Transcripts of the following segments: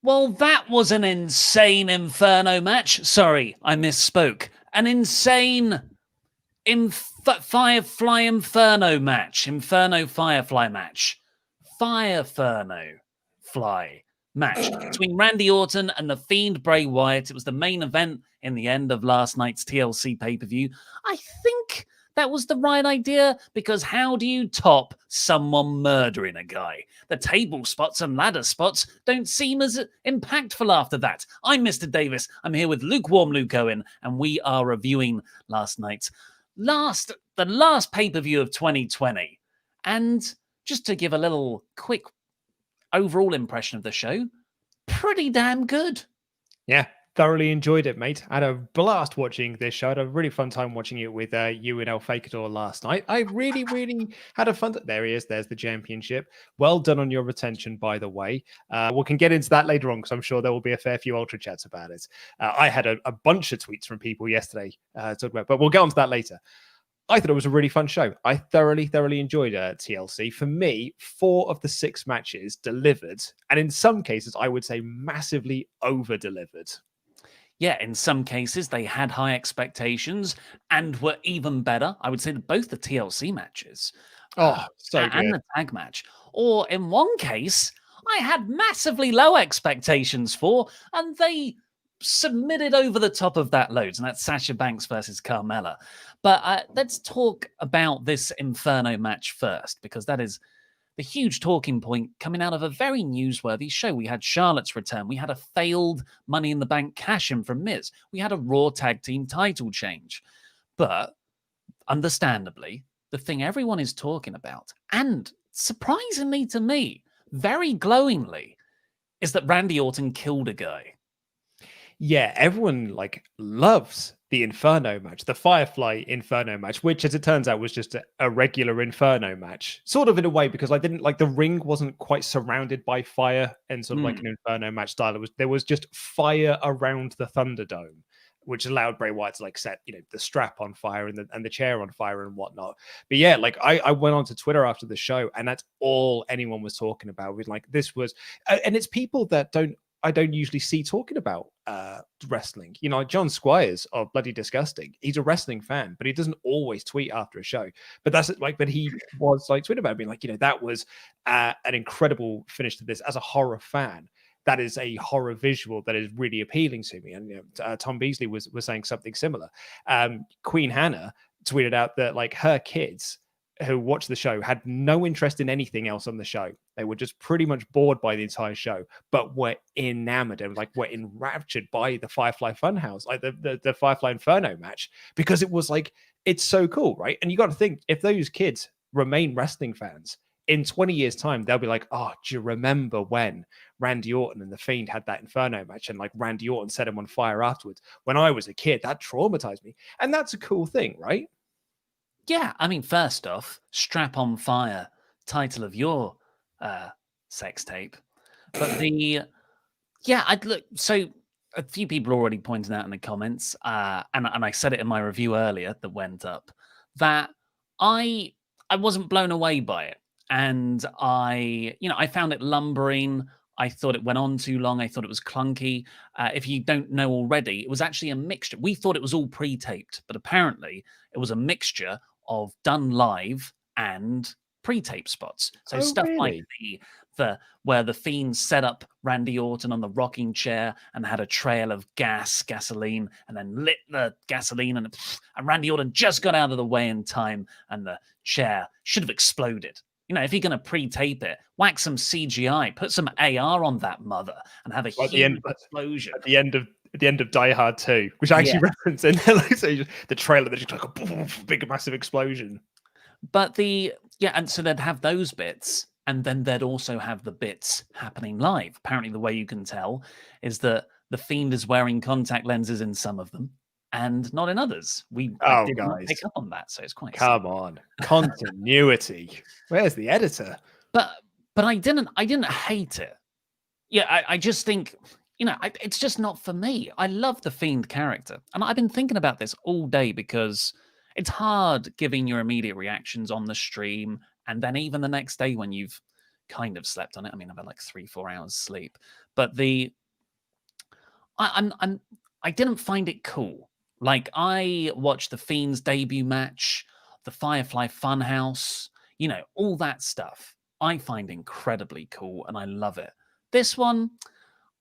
Well, that was an insane Inferno match. Sorry, I misspoke. An insane Firefly Inferno match. Inferno Firefly match. Fireferno Fly match between Randy Orton and the Fiend Bray Wyatt. It was the main event in the end of last night's TLC pay-per-view. I think that was the right idea, because how do you top someone murdering a guy? The table spots and ladder spots don't seem as impactful after that. I'm Mr. Davis. I'm here with Lukewarm Luke Owen, and we are reviewing last night's the last pay-per-view of 2020. And just to give a little quick overall impression of the show, pretty damn good. Yeah, thoroughly enjoyed it, mate. I had a blast watching this show. I had a really fun time watching it with you and El Fakador last night. I really, really had a fun. There he is. There's the championship. Well done on your retention, by the way. We can get into that later on because I'm sure there will be a fair few Ultra chats about it. I had a bunch of tweets from people yesterday talking about, but we'll get onto that later. I thought it was a really fun show. I thoroughly enjoyed TLC. For me, 4 of the 6 matches delivered, and in some cases, I would say massively over-delivered. Yeah, in some cases, they had high expectations and were even better. I would say that both the TLC matches so good. And the tag match. Or in one case, I had massively low expectations for, and they submitted over the top of that loads, and that's Sasha Banks versus Carmella. But let's talk about this Inferno match first, because that is the huge talking point coming out of a very newsworthy show. We had Charlotte's return. We had a failed Money in the Bank cash-in from Miz. We had a Raw Tag Team title change. But understandably, the thing everyone is talking about, and surprisingly to me, very glowingly, is that Randy Orton killed a guy. Yeah, everyone loves the Inferno match, the Firefly Inferno match, which, as it turns out, was just a regular Inferno match, sort of in a way, because I didn't the ring wasn't quite surrounded by fire and sort of like an Inferno match style. There was just fire around the Thunderdome, which allowed Bray Wyatt to set the strap on fire and the chair on fire and whatnot. But yeah, I went onto Twitter after the show, and that's all anyone was talking about. Was this was, and it's people that I don't usually see talking about wrestling. John Squires of Bloody Disgusting. He's a wrestling fan, but he doesn't always tweet after a show. But that's but he was tweeting about it, being that was an incredible finish to this. As a horror fan, that is a horror visual that is really appealing to me. And Tom Beasley was saying something similar. Queen Hannah tweeted out that her kids who watched the show had no interest in anything else on the show. They were just pretty much bored by the entire show, but were enamored and were enraptured by the Firefly Funhouse, the Firefly Inferno match, because it was it's so cool, right? And you got to think, if those kids remain wrestling fans in 20 years' time, they'll be like, oh, do you remember when Randy Orton and the Fiend had that Inferno match and Randy Orton set him on fire afterwards? When I was a kid, that traumatized me. And that's a cool thing, right? Yeah, I mean, first off, Strap on Fire, title of your sex tape. But so a few people already pointed out in the comments, and I said it in my review earlier that went up, that I wasn't blown away by it. And I found it lumbering. I thought it went on too long. I thought it was clunky. If you don't know already, it was actually a mixture. We thought it was all pre-taped, but apparently it was a mixture of done live and pre-tape spots. So stuff really? like the where the Fiend set up Randy Orton on the rocking chair and had a trail of gasoline, and then lit the gasoline, and Randy Orton just got out of the way in time, and the chair should have exploded. If you're going to pre-tape it, whack some CGI, put some AR on that mother, and have a huge explosion. At the end of Die Hard 2, which I actually reference in the trailer, there's just a big, massive explosion. But and so they'd have those bits, and then they'd also have the bits happening live. Apparently, the way you can tell is that the Fiend is wearing contact lenses in some of them, and not in others. I did not pick up on that, so it's quite. Come on, continuity. Where's the editor? But I didn't hate it. Yeah, I just think it's just not for me. I love the Fiend character, and I've been thinking about this all day because it's hard giving your immediate reactions on the stream, and then even the next day when you've kind of slept on it. I mean, I've had like 3-4 hours sleep, but I didn't find it cool. Like, I watched the Fiend's debut match, the Firefly Funhouse, all that stuff. I find incredibly cool, and I love it. This one,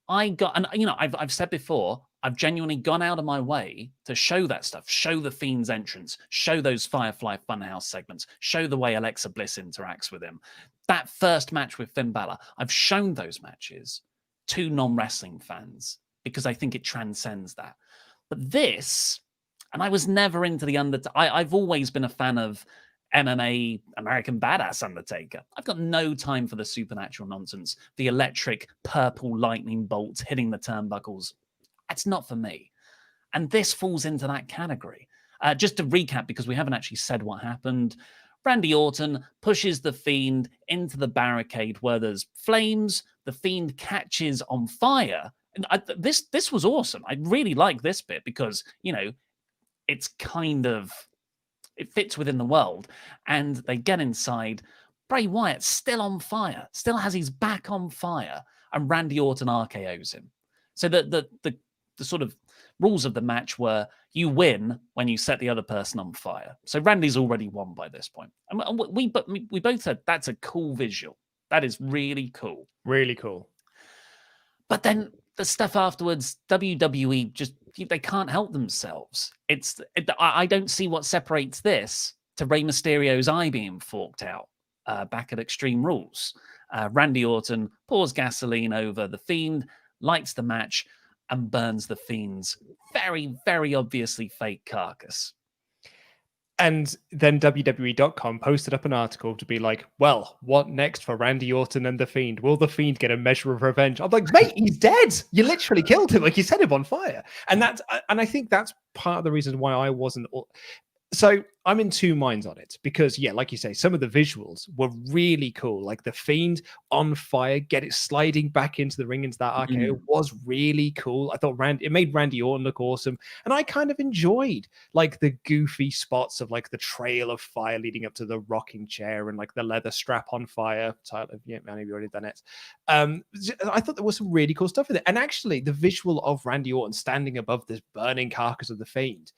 I've said before, I've genuinely gone out of my way to show that stuff, show the Fiend's entrance, show those Firefly Funhouse segments, show the way Alexa Bliss interacts with him. That first match with Finn Balor, I've shown those matches to non-wrestling fans because I think it transcends that. But this, and I was never into the Undertaker. I've always been a fan of MMA, American Badass Undertaker. I've got no time for the supernatural nonsense, the electric purple lightning bolts hitting the turnbuckles. That's not for me. And this falls into that category. Just to recap, because we haven't actually said what happened, Randy Orton pushes the Fiend into the barricade where there's flames. The Fiend catches on fire. And this was awesome. I really like this bit because, it's kind of, it fits within the world. And they get inside. Bray Wyatt's still on fire, still has his back on fire. And Randy Orton RKOs him. So the sort of rules of the match were you win when you set the other person on fire. So Randy's already won by this point. And we both said that's a cool visual. That is really cool. Really cool. But then the stuff afterwards, WWE just, they can't help themselves. I don't see what separates this to Rey Mysterio's eye being forked out back at Extreme Rules. Randy Orton pours gasoline over the Fiend, lights the match, and burns the Fiend's very, very obviously fake carcass. And then WWE.com posted up an article to be like, well, what next for Randy Orton and the Fiend? Will the Fiend get a measure of revenge? I'm like, mate, he's dead. You literally killed him. Like, you set him on fire. And I think that's part of the reason why I wasn't. So I'm in two minds on it because, yeah, like you say, some of the visuals were really cool. Like the Fiend on fire, get it sliding back into the ring into that RKO was really cool. I thought it made Randy Orton look awesome. And I kind of enjoyed like the goofy spots of like the trail of fire leading up to the rocking chair and like the leather strap on fire. Tyler, yeah, man, you've already done it. I thought there was some really cool stuff in it. And actually the visual of Randy Orton standing above this burning carcass of the Fiend,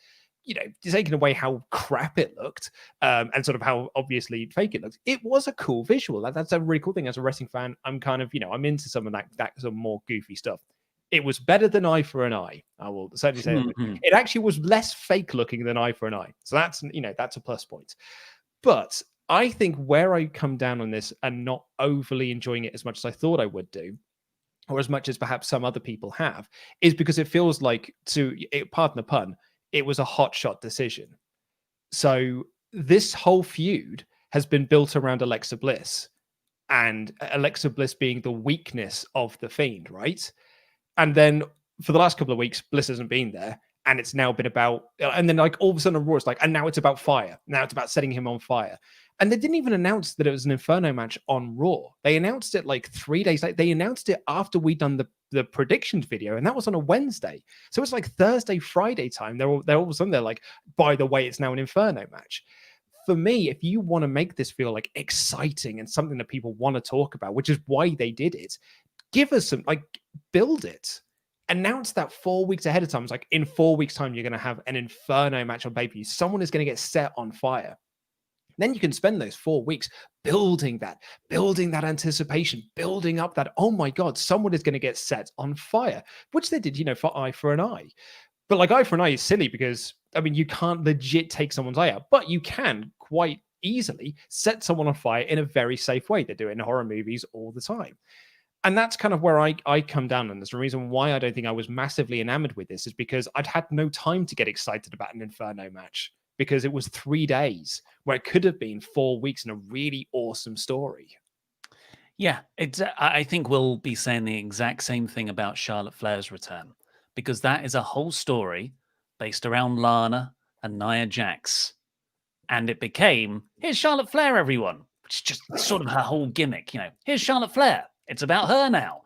taking away how crap it looked and sort of how obviously fake it looked, it was a cool visual. That's a really cool thing. As a wrestling fan, I'm kind of, I'm into some of that some more goofy stuff. It was better than Eye for an Eye. I will certainly say that. It actually was less fake looking than Eye for an Eye. So that's, that's a plus point. But I think where I come down on this and not overly enjoying it as much as I thought I would do, or as much as perhaps some other people have, is because it feels like, pardon the pun, it was a hotshot decision. So this whole feud has been built around Alexa Bliss, and Alexa Bliss being the weakness of the Fiend, right? And then for the last couple of weeks, Bliss hasn't been there, and it's now been about, and then like all of a sudden on Raw, it's like, and now it's about fire. Now it's about setting him on fire. And they didn't even announce that it was an Inferno match on Raw. They announced it like 3 days later. They announced it after we'd done the predictions video, and that was on a Wednesday. So it's like Thursday, Friday time. They're all of a sudden they're like, by the way, it's now an Inferno match. For me, if you want to make this feel like exciting and something that people want to talk about, which is why they did it, give us some, like, build it. Announce that 4 weeks ahead of time. It's like, in 4 weeks' time, you're going to have an Inferno match on pay-per-view. Someone is going to get set on fire. Then you can spend those 4 weeks building that anticipation, building up that, oh my God, someone is going to get set on fire, which they did, for Eye for an Eye. But like Eye for an Eye is silly because, I mean, you can't legit take someone's eye out, but you can quite easily set someone on fire in a very safe way. They do it in horror movies all the time. And that's kind of where I come down. And there's a reason why I don't think I was massively enamored with this is because I'd had no time to get excited about an Inferno match, because it was 3 days where it could have been 4 weeks and a really awesome story. Yeah, I think we'll be saying the exact same thing about Charlotte Flair's return, because that is a whole story based around Lana and Nia Jax. And it became, here's Charlotte Flair, everyone, which is just sort of her whole gimmick. Here's Charlotte Flair. It's about her now.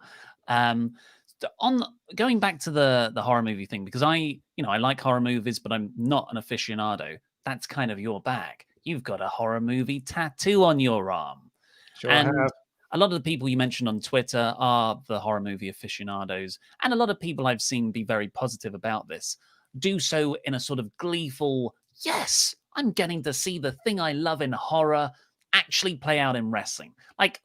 On going back to the horror movie thing, because I like horror movies, but I'm not an aficionado. That's kind of your bag. You've got a horror movie tattoo on your arm. Sure, and I have. a lot of the people you mentioned on Twitter are the horror movie aficionados, and a lot of people I've seen be very positive about this do so in a sort of gleeful, yes, I'm getting to see the thing I love in horror actually play out in wrestling. Like,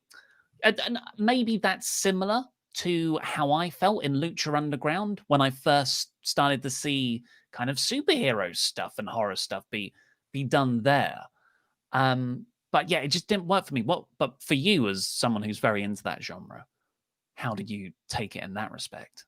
and maybe that's similar to how I felt in Lucha Underground when I first started to see kind of superhero stuff and horror stuff be done there. But yeah, it just didn't work for me. But for you, as someone who's very into that genre, how did you take it in that respect?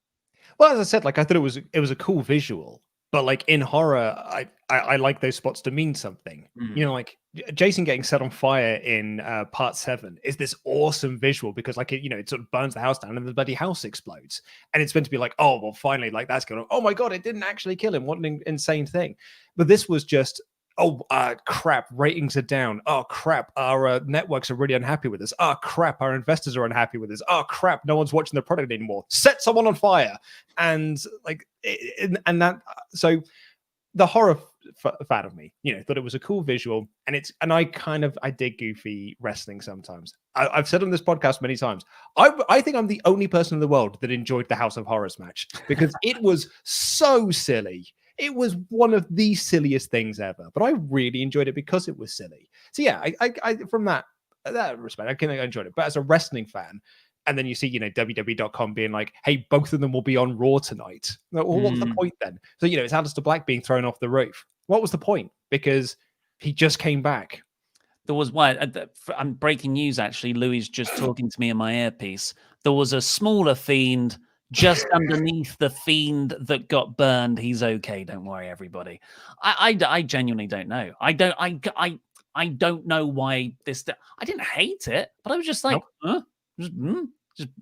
Well, as I said, like I thought it was a cool visual, but like in horror, I like those spots to mean something. You know, like Jason getting set on fire in part 7 is this awesome visual because like it sort of burns the house down and the bloody house explodes, and it's meant to be like, oh well, finally, like that's going. Oh my god, it didn't actually kill him. What an insane thing! But this was just. Oh, crap, ratings are down. Oh, crap, our networks are really unhappy with us. Oh, crap, our investors are unhappy with us. Oh, crap, no one's watching the product anymore. Set someone on fire. And like, and that, so the horror fan of me, thought it was a cool visual. And I dig goofy wrestling sometimes. I've said on this podcast many times, I think I'm the only person in the world that enjoyed the House of Horrors match because it was so silly. It was one of the silliest things ever, but I really enjoyed it because it was silly. So yeah, I from that respect, I enjoyed it. But as a wrestling fan, and then you see, WWE.com being like, hey, both of them will be on Raw tonight. Well, what's the point then? So, it's Aleister Black being thrown off the roof. What was the point? Because he just came back. There was I'm breaking news, actually. Louis just talking to me in my earpiece. There was a smaller Fiend just underneath the Fiend that got burned. He's okay. Don't worry, everybody. I genuinely don't know. I don't know why this. I didn't hate it, but I was just like, huh? Just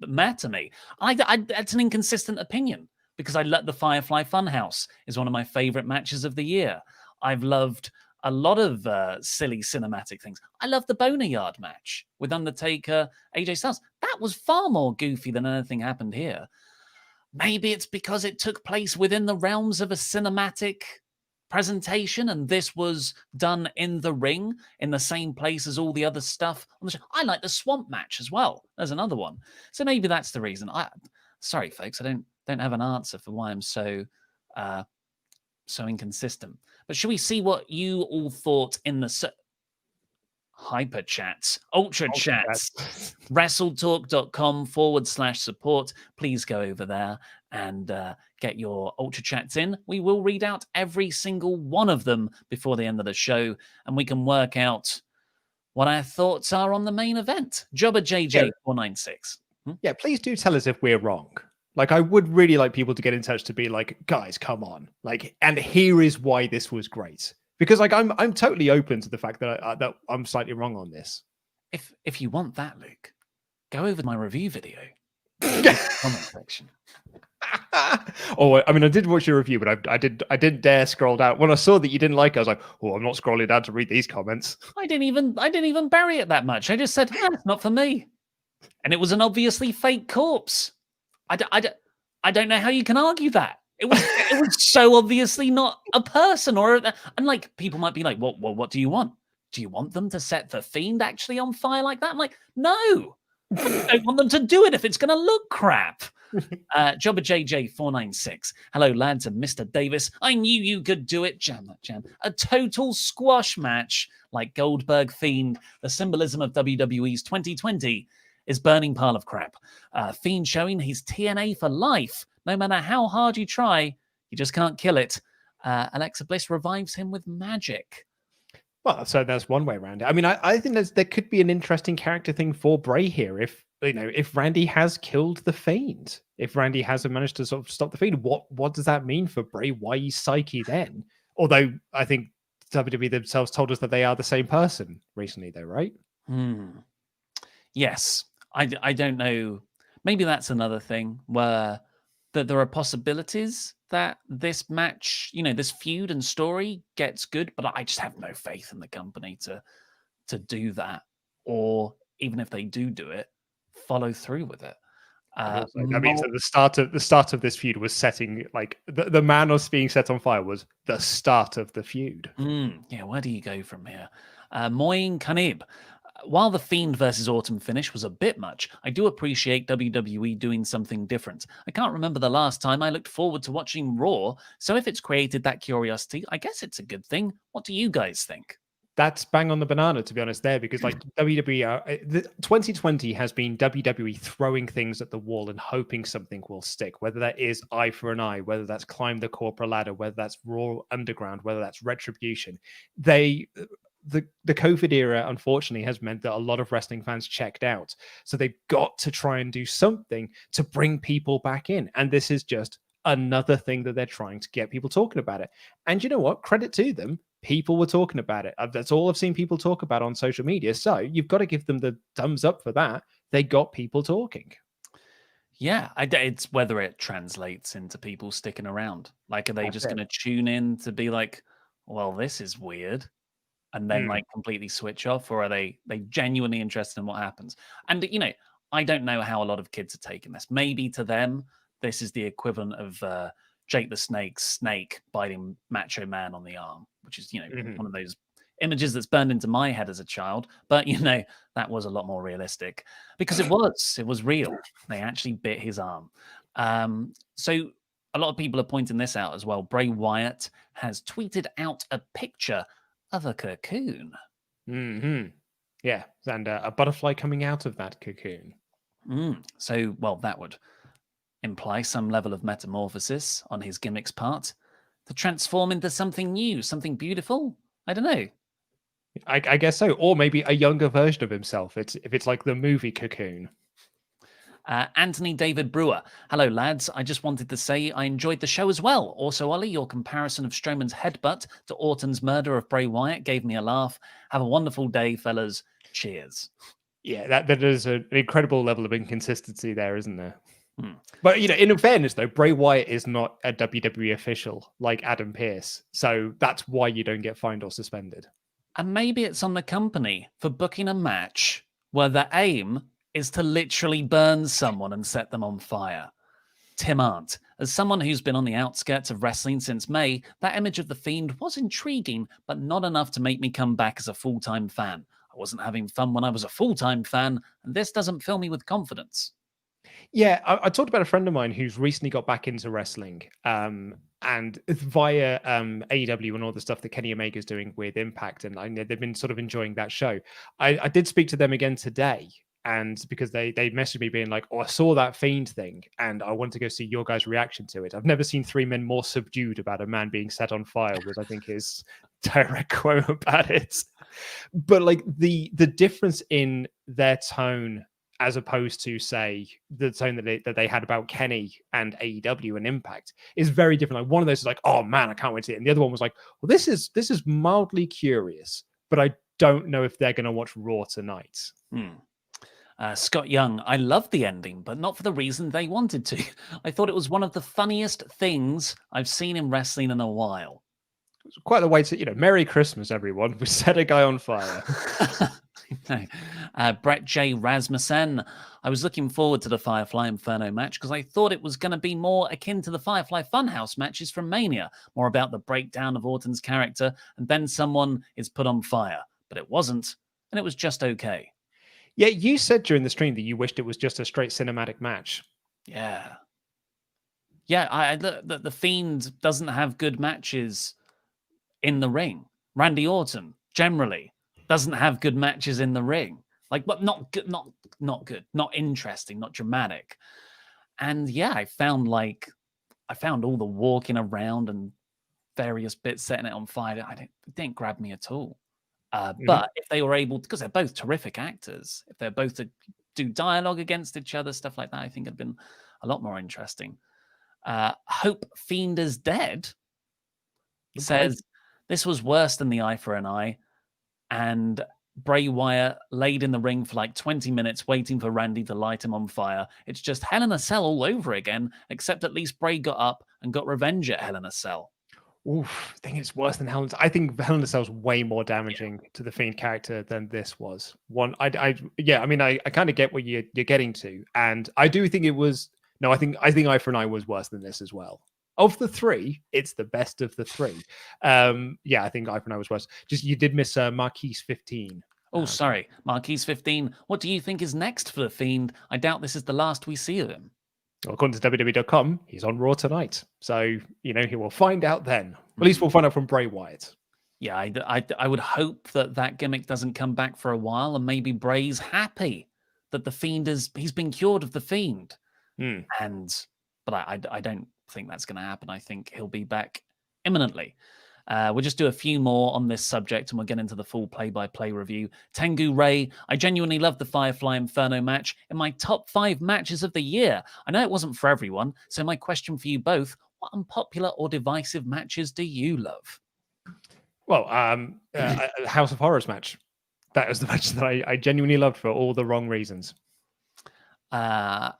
meh to me. That's an inconsistent opinion because I let the Firefly Funhouse is one of my favorite matches of the year. I've loved a lot of silly cinematic things. I love the Boneyard match with Undertaker, AJ Styles. That was far more goofy than anything happened here. Maybe it's because it took place within the realms of a cinematic presentation and this was done in the ring in the same place as all the other stuff on the show. I like the swamp match as well. There's another one. So maybe that's the reason. Sorry, folks, I don't have an answer for why I'm so inconsistent. But should we see what you all thought in the hyper chats, ultra chats, WrestleTalk.com/support. Please go over there and get your ultra chats in. We will read out every single one of them before the end of the show, and we can work out what our thoughts are on the main event. Jobber JJ 496. Yeah, please do tell us if we're wrong. Like, I would really like people to get in touch to be like, guys, come on. Like, and here is why this was great. Because like I'm totally open to the fact that that I'm slightly wrong on this. If you want that, Luke, go over to my review video. Comment section. Oh, I mean, I did watch your review, but I didn't dare scroll down. When I saw that you didn't like it, I was like, oh, I'm not scrolling down to read these comments. I didn't even bury it that much. I just said, it's not for me. And it was an obviously fake corpse. I don't know how you can argue that. It was so obviously not a person, and like people might be like, well, what do you want? Do you want them to set the Fiend actually on fire like that? I'm like, no, I don't want them to do it if it's going to look crap. Jobber JJ 496. Hello, lads, and Mr. Davis. I knew you could do it. Jam that jam. A total squash match like Goldberg Fiend. The symbolism of WWE's 2020 is burning pile of crap. Fiend showing he's TNA for life. No matter how hard you try, you just can't kill it. Alexa Bliss revives him with magic. Well, so that's one way around it. I mean, I think there could be an interesting character thing for Bray here. If Randy has killed the Fiend, if Randy hasn't managed to sort of stop the Fiend, what does that mean for Bray? Why is Psyche then? Although I think WWE themselves told us that they are the same person recently, though, right? Yes, I don't know. Maybe that's another thing where that there are possibilities that this match, this feud and story gets good, but I just have no faith in the company to do that, or even if they do it, follow through with it. That means that the start of this feud was setting, like the man was being set on fire was the start of the feud. Yeah, where do you go from here? Moin Kanib. While the Fiend versus Orton finish was a bit much, I do appreciate WWE doing something different. I can't remember the last time I looked forward to watching Raw, so if it's created that curiosity, I guess it's a good thing. What do you guys think? That's bang on the banana, to be honest, there, because like WWE, 2020 has been WWE throwing things at the wall and hoping something will stick, whether that is eye for an eye, whether that's climb the corporate ladder, whether that's Raw Underground, whether that's Retribution. The COVID era, unfortunately, has meant that a lot of wrestling fans checked out. So they've got to try and do something to bring people back in. And this is just another thing that they're trying to get people talking about it. And you know what? Credit to them. People were talking about it. That's all I've seen people talk about on social media. So you've got to give them the thumbs up for that. They got people talking. Yeah, it's whether it translates into people sticking around. Like, are they just going to tune in to be like, well, this is weird, and then like completely switch off, or are they genuinely interested in what happens? And I don't know how a lot of kids are taking this. Maybe to them, this is the equivalent of Jake the Snake's snake biting Macho Man on the arm, which is one of those images that's burned into my head as a child. But that was a lot more realistic because it was real. They actually bit his arm. So a lot of people are pointing this out as well. Bray Wyatt has tweeted out a picture of a cocoon. Yeah, and a butterfly coming out of that cocoon. So, well, that would imply some level of metamorphosis on his gimmick's part to transform into something new, something beautiful. I don't know. I guess so, or maybe a younger version of himself. If it's like the movie Cocoon. Anthony David Brewer. Hello, lads. I just wanted to say I enjoyed the show as well. Also, Ollie, your comparison of Strowman's headbutt to Orton's murder of Bray Wyatt gave me a laugh. Have a wonderful day, fellas. Cheers. Yeah, that is an incredible level of inconsistency there, isn't there? But in fairness, though, Bray Wyatt is not a WWE official like Adam Pearce, so that's why you don't get fined or suspended. And maybe it's on the company for booking a match where the aim is to literally burn someone and set them on fire. Tim Arndt, as someone who's been on the outskirts of wrestling since May, that image of the Fiend was intriguing, but not enough to make me come back as a full-time fan. I wasn't having fun when I was a full-time fan, and this doesn't fill me with confidence. Yeah, I talked about a friend of mine who's recently got back into wrestling, and via AEW and all the stuff that Kenny Omega's doing with Impact, and I know they've been sort of enjoying that show. I did speak to them again today, and because they messaged me being like, "Oh, I saw that Fiend thing, and I want to go see your guys' reaction to it." I've never seen three men more subdued about a man being set on fire, was I think his direct quote about it. But like the difference in their tone, as opposed to, say, the tone that they had about Kenny and AEW and Impact, is very different. Like one of those is like, "Oh man, I can't wait to see it," and the other one was like, "Well, this is mildly curious, but I don't know if they're going to watch Raw tonight." Scott Young, I loved the ending, but not for the reason they wanted to. I thought it was one of the funniest things I've seen in wrestling in a while. It's quite the way to, Merry Christmas, everyone. We set a guy on fire. Brett J. Rasmussen. I was looking forward to the Firefly Inferno match because I thought it was going to be more akin to the Firefly Funhouse matches from Mania, more about the breakdown of Orton's character, and then someone is put on fire. But it wasn't, and it was just okay. Yeah, you said during the stream that you wished it was just a straight cinematic match. Yeah. The Fiend doesn't have good matches in the ring. Randy Orton generally doesn't have good matches in the ring. Like, but not good, not good, not interesting, not dramatic. And yeah, I found all the walking around and various bits setting it on fire. It didn't grab me at all. But if they were able, because they're both terrific actors, if they're both to do dialogue against each other, stuff like that, I think it'd been a lot more interesting. Hope Fiend is Dead says this was worse than the eye for an eye, and Bray Wyatt laid in the ring for like 20 minutes waiting for Randy to light him on fire. It's just Hell in a Cell all over again, except at least Bray got up and got revenge at Hell in a Cell. Oof, I think it's worse than Hell in a Cell. I think Hell in a Cell is way more damaging to the Fiend character than this was. I kind of get what you're getting to, and I do think it was. No, I think Eye for an Eye was worse than this as well. Of the three, it's the best of the three. I think Eye for an Eye was worse. Just you did miss Marquise 15. Oh, sorry. Marquise 15. What do you think is next for The Fiend? I doubt this is the last we see of him. Well, according to WWE.com, he's on Raw tonight. So, he will find out then. At least we'll find out from Bray Wyatt. Yeah, I would hope that gimmick doesn't come back for a while, and maybe Bray's happy that the Fiend he's been cured of the Fiend. But I don't think that's going to happen. I think he'll be back imminently. We'll just do a few more on this subject and we'll get into the full play-by-play review. Tengu Ray, I genuinely love the Firefly Inferno match in my top 5 matches of the year. I know it wasn't for everyone, so my question for you both, what unpopular or divisive matches do you love? Well, House of Horrors match. That was the match that I genuinely loved for all the wrong reasons. I'm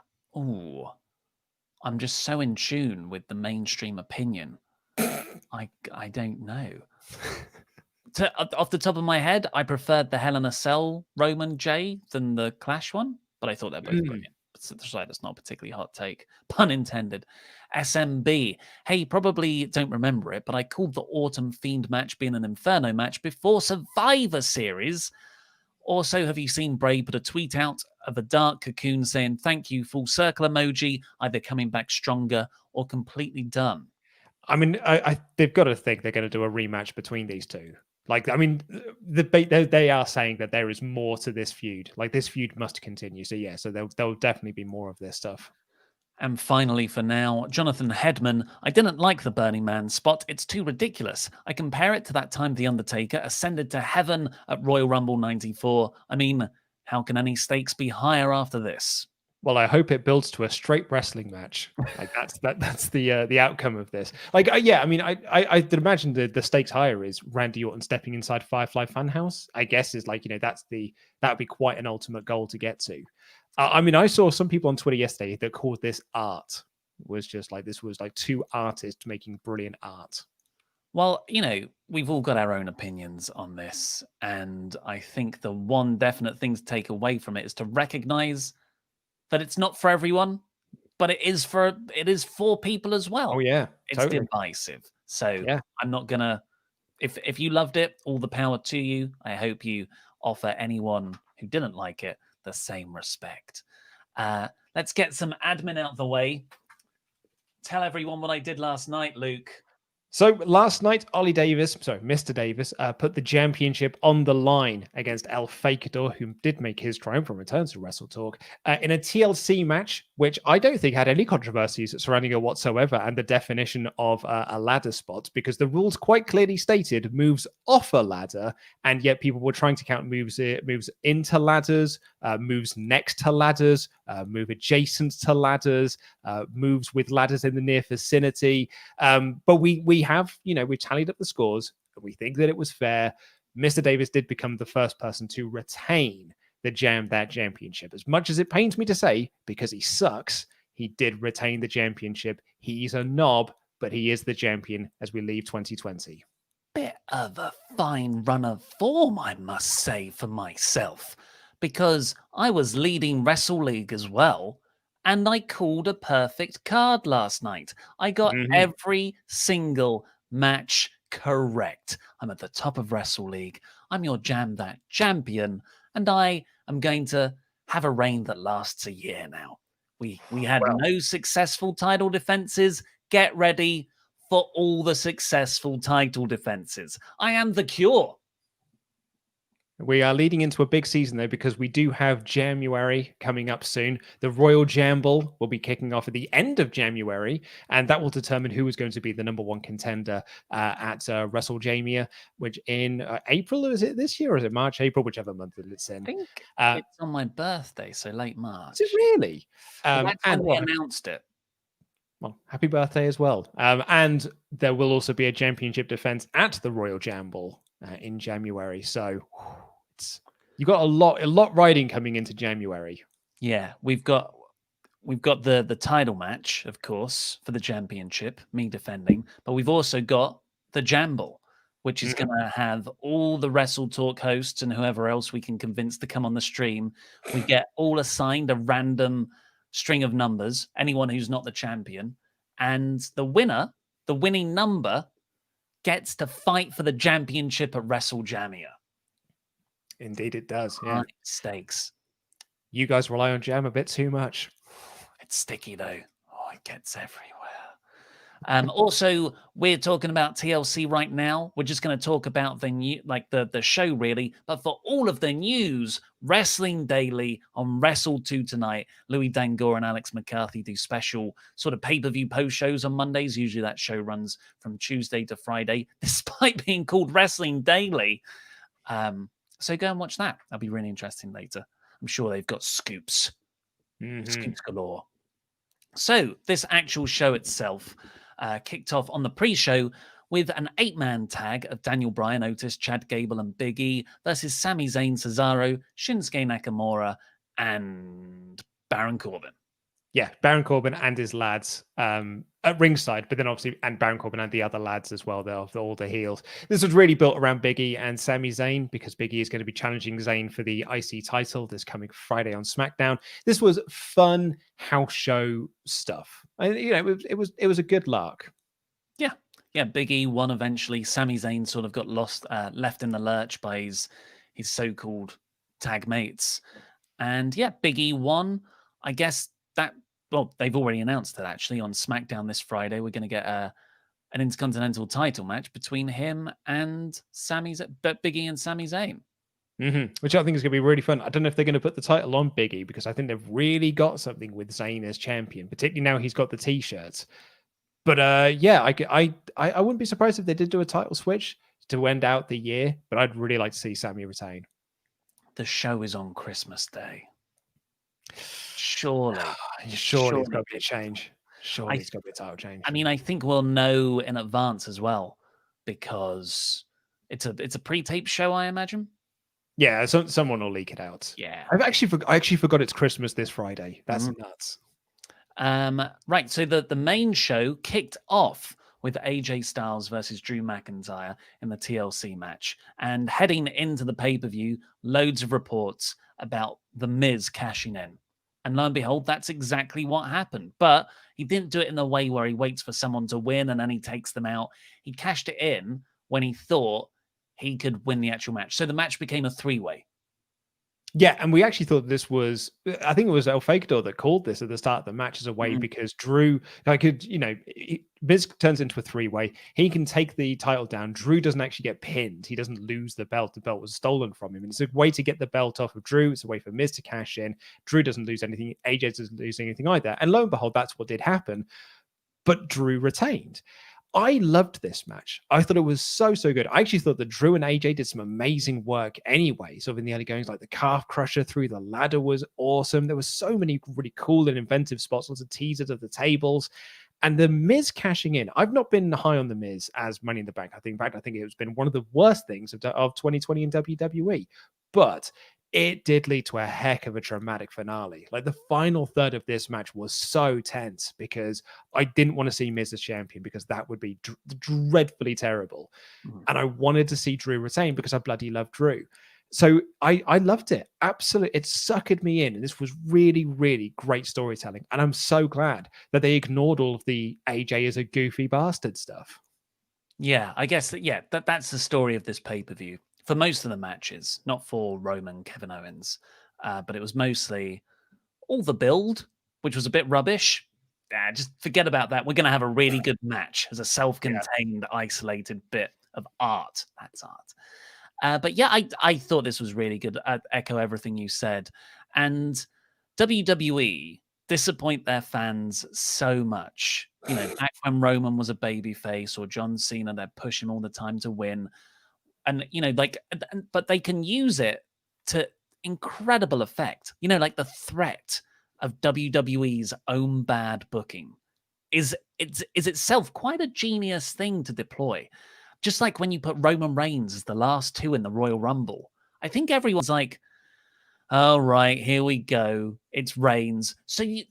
just so in tune with the mainstream opinion. I don't know. Off the top of my head, I preferred the Hell in a Cell Roman J than the Clash one, but I thought they're both brilliant. That's not a particularly hot take. Pun intended. SMB. Hey, probably don't remember it, but I called the Autumn Fiend match being an Inferno match before Survivor Series. Also, have you seen Bray put a tweet out of a dark cocoon saying, thank you, full circle emoji, either coming back stronger or completely done? I mean, they've got to think they're going to do a rematch between these two. Like, I mean, they are saying that there is more to this feud. Like, this feud must continue. So, yeah, so there'll definitely be more of this stuff. And finally, for now, Jonathan Hedman. I didn't like the Burning Man spot. It's too ridiculous. I compare it to that time The Undertaker ascended to heaven at Royal Rumble 94. I mean, how can any stakes be higher after this? Well, I hope it builds to a straight wrestling match. Like that's the outcome of this. Like, yeah, I mean, I'd imagine the stakes higher is Randy Orton stepping inside Firefly Funhouse. I guess is like that would be quite an ultimate goal to get to. I mean, I saw some people on Twitter yesterday that called this art. Was just like this was like two artists making brilliant art. Well, we've all got our own opinions on this, and I think the one definite thing to take away from it is to recognize that it's not for everyone, but it is for people as well. Oh yeah, it's totally divisive. So yeah. I'm not gonna. If you loved it, all the power to you. I hope you offer anyone who didn't like it the same respect. Let's get some admin out of the way. Tell everyone what I did last night, Luke. So last night, Mr. Davis, put the championship on the line against El Fakador, who did make his triumphant return to WrestleTalk, in a TLC match, which I don't think had any controversies surrounding it whatsoever, and the definition of a ladder spot, because the rules quite clearly stated moves off a ladder, and yet people were trying to count moves into ladders, moves next to ladders, move adjacent to ladders, moves with ladders in the near vicinity. But we have, we've tallied up the scores and we think that it was fair. Mr. Davis did become the first person to retain the That championship. As much as it pains me to say, because he sucks, he did retain the championship. He's a knob, but he is the champion as we leave 2020. Bit of a fine run of form, I must say, for myself, because I was leading Wrestle League as well. And I called a perfect card last night. I got every single match correct. I'm at the top of Wrestle League. I'm your That champion. And I am going to have a reign that lasts a year now. We had no successful title defenses. Get ready for all the successful title defenses. I am the Cure. We are leading into a big season, though, because we do have January coming up soon. The Royal Jamble will be kicking off at the end of January, and that will determine who is going to be the number one contender at WrestleJamia, which in April, is it this year, or is it March, April, whichever month it's in? I think it's on my birthday, so late March. Is it really? That's when we announced it. Well, happy birthday as well. And there will also be a championship defense at the Royal Jamble in January. So you got a lot riding coming into January. Yeah, we've got the title match, of course, for the championship, me defending, but we've also got the Jamble, which is going to have all the WrestleTalk hosts and whoever else we can convince to come on the stream. We get all assigned a random string of numbers, anyone who's not the champion, and the winning number, gets to fight for the championship at WrestleJamia. Indeed, it does. High Yeah. stakes. You guys rely on jam a bit too much. It's sticky though. Oh, it gets everywhere. Also, we're talking about TLC right now. We're just going to talk about the new, like the show really. But for all of the news, Wrestling Daily on Wrestle2 tonight. Louis Dangoor and Alex McCarthy do special sort of pay-per-view post shows on Mondays. Usually that show runs from Tuesday to Friday, despite being called Wrestling Daily. So go and watch that. That'll be really interesting later. I'm sure they've got scoops. Scoops galore. So this actual show itself kicked off on the pre-show with an 8-man tag of Daniel Bryan, Otis, Chad Gable, and Big E versus Sami Zayn, Cesaro, Shinsuke Nakamura, and Baron Corbin. Yeah, Baron Corbin and his lads at ringside, but then obviously, and Baron Corbin and the other lads as well, they're all the heels. This was really built around Big E and Sami Zayn because Big E is going to be challenging Zayn for the IC title this coming Friday on SmackDown. This was fun house show stuff. It was a good lark. Yeah, Big E won eventually. Sami Zayn sort of got left in the lurch by his so-called tag mates. And yeah, Big E won. I guess they've already announced it actually on SmackDown this Friday. We're going to get an Intercontinental title match between him and Big E and Sami Zayn. Which I think is going to be really fun. I don't know if they're going to put the title on Big E because I think they've really got something with Zayn as champion, particularly now he's got the t-shirts. But I wouldn't be surprised if they did do a title switch to end out the year, but I'd really like to see Sami retain. The show is on Christmas Day. Surely it's got to be a change. Surely it's got to be a title change. I mean, I think we'll know in advance as well because it's a pre-tape show, I imagine. Yeah, someone will leak it out. Yeah, I actually forgot it's Christmas this Friday. That's nuts. Right, so the main show kicked off with AJ Styles versus Drew McIntyre in the TLC match. And heading into the pay-per-view, loads of reports about The Miz cashing in. And lo and behold, that's exactly what happened. But he didn't do it in the way where he waits for someone to win and then he takes them out. He cashed it in when he thought he could win the actual match. So the match became a 3-way. Yeah, and we actually thought this was, I think it was El Fakador that called this at the start of the match as a way because Drew, Miz turns into a 3-way. He can take the title down. Drew doesn't actually get pinned. He doesn't lose the belt. The belt was stolen from him. And it's a way to get the belt off of Drew. It's a way for Miz to cash in. Drew doesn't lose anything. AJ doesn't lose anything either. And lo and behold, that's what did happen. But Drew retained. I loved this match. I thought it was so good. I actually thought that Drew and AJ did some amazing work anyway. Sort of in the early goings, like the calf crusher through the ladder was awesome. There were so many really cool and inventive spots, lots of teasers of the tables. And the Miz cashing in. I've not been high on the Miz as Money in the Bank. I think it's been one of the worst things of 2020 in WWE. But it did lead to a heck of a dramatic finale. Like the final third of this match was so tense because I didn't want to see Miz as champion because that would be dreadfully terrible. And I wanted to see Drew retain because I bloody love Drew. So I loved it. Absolutely. It suckered me in. And this was really, really great storytelling. And I'm so glad that they ignored all of the AJ as a goofy bastard stuff. Yeah, I guess that's the story of this pay-per-view. For most of the matches, not for Roman, Kevin Owens, but it was mostly all the build, which was a bit rubbish. Just forget about that. We're going to have a really good match as a self-contained, isolated bit of art. That's art. But yeah, I thought this was really good. I echo everything you said. And WWE disappoint their fans so much. Back when Roman was a babyface or John Cena, they're pushing all the time to win. And, but they can use it to incredible effect. Like the threat of WWE's own bad booking is itself quite a genius thing to deploy. Just like when you put Roman Reigns as the last two in the Royal Rumble, I think everyone's like, all right, here we go. It's Reigns. So you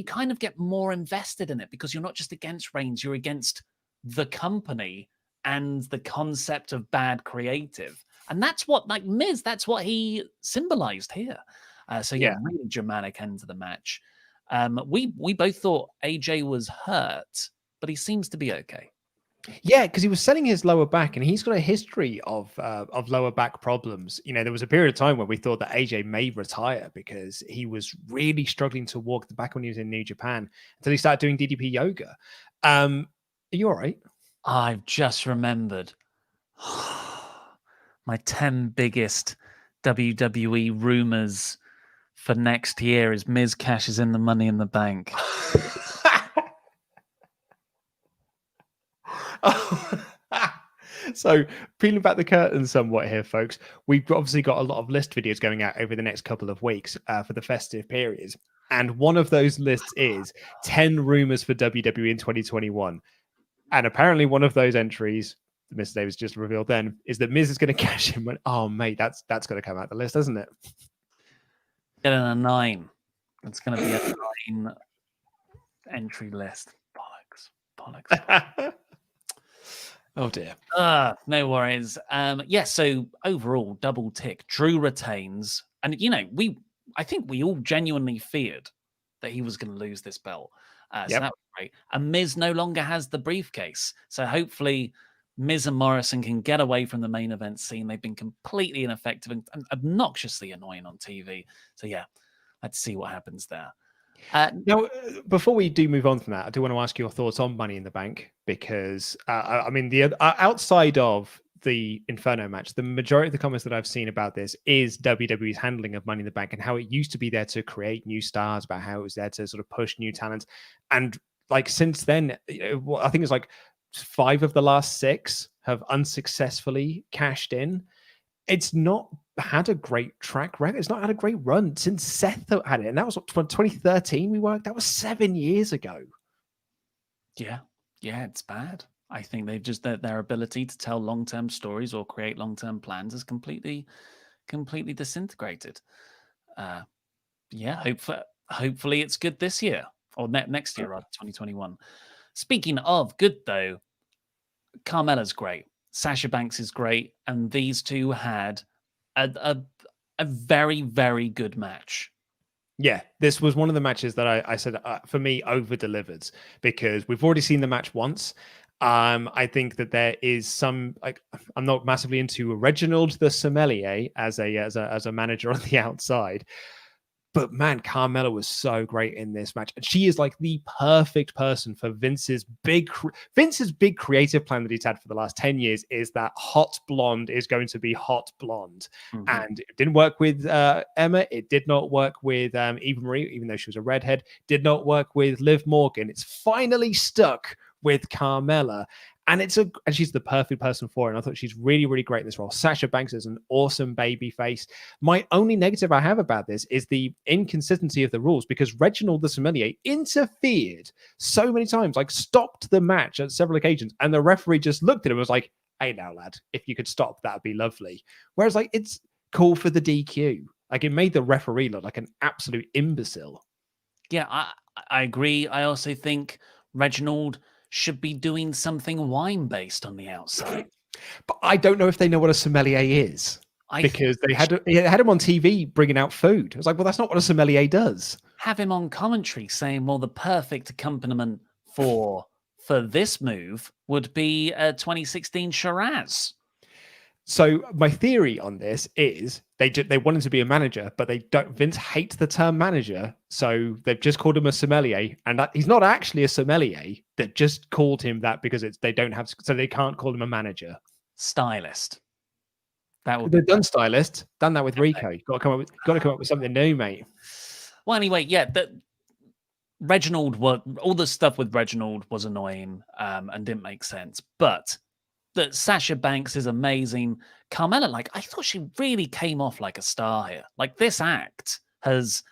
kind of get more invested in it because you're not just against Reigns, you're against the company and the concept of bad creative. And that's what, like Miz, that's what he symbolized here. Really dramatic end to the match. We both thought AJ was hurt, but he seems to be okay. Yeah, because he was selling his lower back, and he's got a history of lower back problems. You know, there was a period of time where we thought that AJ may retire because he was really struggling to walk the back when he was in New Japan until he started doing DDP yoga. Are you all right? I've just remembered my 10 biggest WWE rumors for next year is Miz cashes in the Money in the Bank. So, peeling back the curtain somewhat here, folks, we've obviously got a lot of list videos going out over the next couple of weeks for the festive periods. And one of those lists is 10 rumors for WWE in 2021. And apparently, one of those entries, Mr. Davis just revealed then, is that Miz is going to cash in. Oh, mate, that's going to come out the list, isn't it? Getting a 9. It's going to be a 9 entry list. Bollocks. Oh dear. No worries. So overall, double tick. Drew retains, and I think we all genuinely feared that he was going to lose this belt. So that was great. And Miz no longer has the briefcase, so hopefully Miz and Morrison can get away from the main event scene. They've been completely ineffective and obnoxiously annoying on TV. So yeah, let's see what happens there. Now, before we do move on from that, I do want to ask your thoughts on Money in the Bank because, I mean, the outside of the Inferno match, the majority of the comments that I've seen about this is WWE's handling of Money in the Bank and how it used to be there to create new stars, about how it was there to sort of push new talent. And like since then, I think it's like 5 of the last 6 have unsuccessfully cashed in. It's not had a great track record. It's not had a great run since Seth had it. And that was what, 2013 we worked. That was 7 years ago. Yeah, it's bad. I think they've just their ability to tell long-term stories or create long-term plans is completely disintegrated. Hopefully it's good this year or next year, rather 2021. Speaking of good though, Carmella's great. Sasha Banks is great, and these two had a very, very good match. Yeah, this was one of the matches that I said for me over-delivered because we've already seen the match once. I think that there is some I'm not massively into Reginald the Sommelier as a manager on the outside. But man, Carmella was so great in this match. And she is like the perfect person for Vince's big creative plan that he's had for the last 10 years is that hot blonde is going to be hot blonde. Mm-hmm. And it didn't work with Emma. It did not work with Eva Marie, even though she was a redhead. Did not work with Liv Morgan. It's finally stuck with Carmella. And she's the perfect person for it. And I thought she's really, really great in this role. Sasha Banks is an awesome baby face. My only negative I have about this is the inconsistency of the rules because Reginald the Sommelier interfered so many times, like stopped the match at several occasions. And the referee just looked at him and was like, hey now, lad, if you could stop, that'd be lovely. Whereas like it's cool for the DQ. Like it made the referee look like an absolute imbecile. Yeah, I agree. I also think Reginald should be doing something wine-based on the outside. But I don't know if they know what a sommelier is because they had him on TV bringing out food. I was like, well, that's not what a sommelier does. Have him on commentary saying, well, the perfect accompaniment for this move would be a 2016 Shiraz. So my theory on this is they want him to be a manager, but they don't. Vince hates the term manager, so they've just called him a sommelier, and he's not actually a sommelier. That just called him that because they can't call him a manager. Stylist. They've done stylist, done that with Rico. Got to come up with something new, mate. Well, anyway, yeah. Reginald all the stuff with Reginald was annoying and didn't make sense, but. That Sasha Banks is amazing. Carmella, I thought she really came off like a star here. Like this act has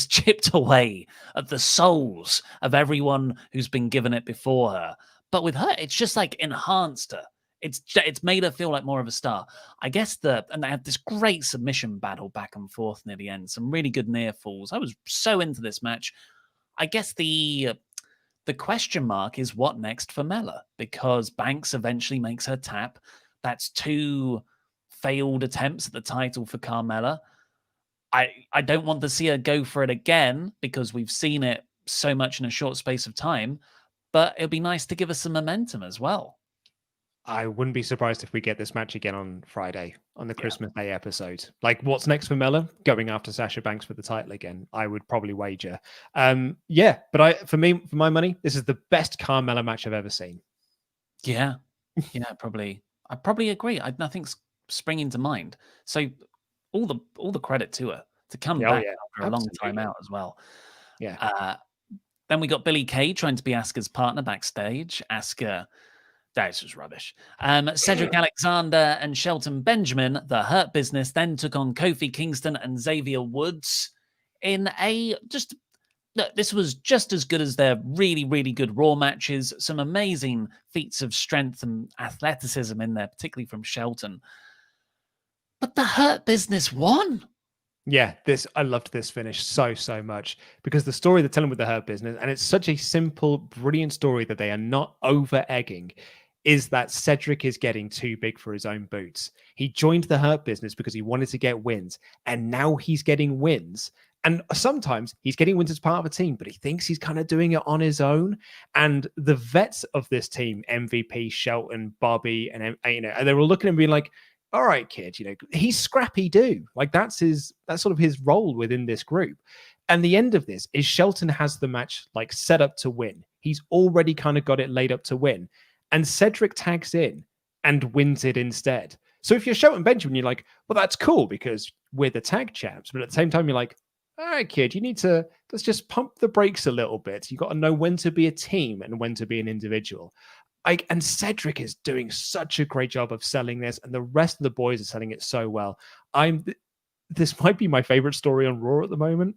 chipped away at the souls of everyone who's been given it before her. But with her, it's just like enhanced her. It's made her feel like more of a star. I guess and they had this great submission battle back and forth near the end. Some really good near falls. I was so into this match. I guess the question mark is what next for Mella, because Banks eventually makes her tap. That's 2 failed attempts at the title for Carmella. I don't want to see her go for it again because we've seen it so much in a short space of time, but it'll be nice to give us some momentum as well. I wouldn't be surprised if we get this match again on Friday on the Yeah. Christmas Day episode. Like, what's next for Mella? Going after Sasha Banks for the title again. I would probably wager. Yeah, but for my money, this is the best Carmella match I've ever seen. Yeah, yeah, probably. I probably agree. Nothing's springing to mind. So all the credit to her to come back after a long time out as well. Yeah. Then we got Billie Kay trying to be Asuka's partner backstage. Asuka, that was rubbish. Cedric Alexander and Shelton Benjamin, the Hurt Business, then took on Kofi Kingston and Xavier Woods in this was just as good as their really, really good Raw matches. Some amazing feats of strength and athleticism in there, particularly from Shelton. But the Hurt Business won. Yeah, I loved this finish so much because the story they're telling with the Hurt Business, and it's such a simple, brilliant story that they are not over egging, is that Cedric is getting too big for his own boots. He joined the Hurt Business because he wanted to get wins, and now he's getting wins. And sometimes he's getting wins as part of a team, but he thinks he's kind of doing it on his own. And the vets of this team, MVP, Shelton, Bobby, and they're all looking at him being like, all right, kid, he's scrappy do. Like that's sort of his role within this group. And the end of this is Shelton has the match like set up to win. He's already kind of got it laid up to win. And Cedric tags in and wins it instead. So if you're Shelton Benjamin, you're like, well, that's cool because we're the tag champs. But at the same time, you're like, all right, kid, let's just pump the brakes a little bit. You got to know when to be a team and when to be an individual. And Cedric is doing such a great job of selling this, and the rest of the boys are selling it so well. This might be my favorite story on Raw at the moment.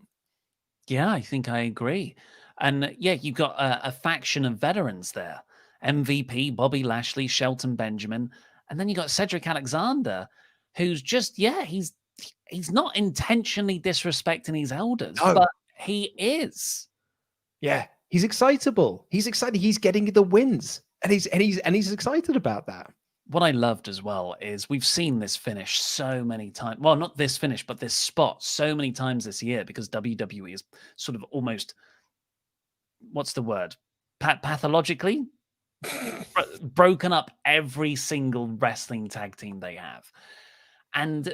Yeah, I think I agree. And yeah, you've got a faction of veterans there. MVP, Bobby Lashley, Shelton Benjamin. And then you got Cedric Alexander, who's just, he's not intentionally disrespecting his elders, but he is. Yeah, he's excitable. He's excited. He's getting the wins. And he's excited about that. What I loved as well is we've seen this finish so many times. Well, not this finish, but this spot so many times this year because WWE is sort of almost, what's the word? Pathologically broken up every single wrestling tag team they have. And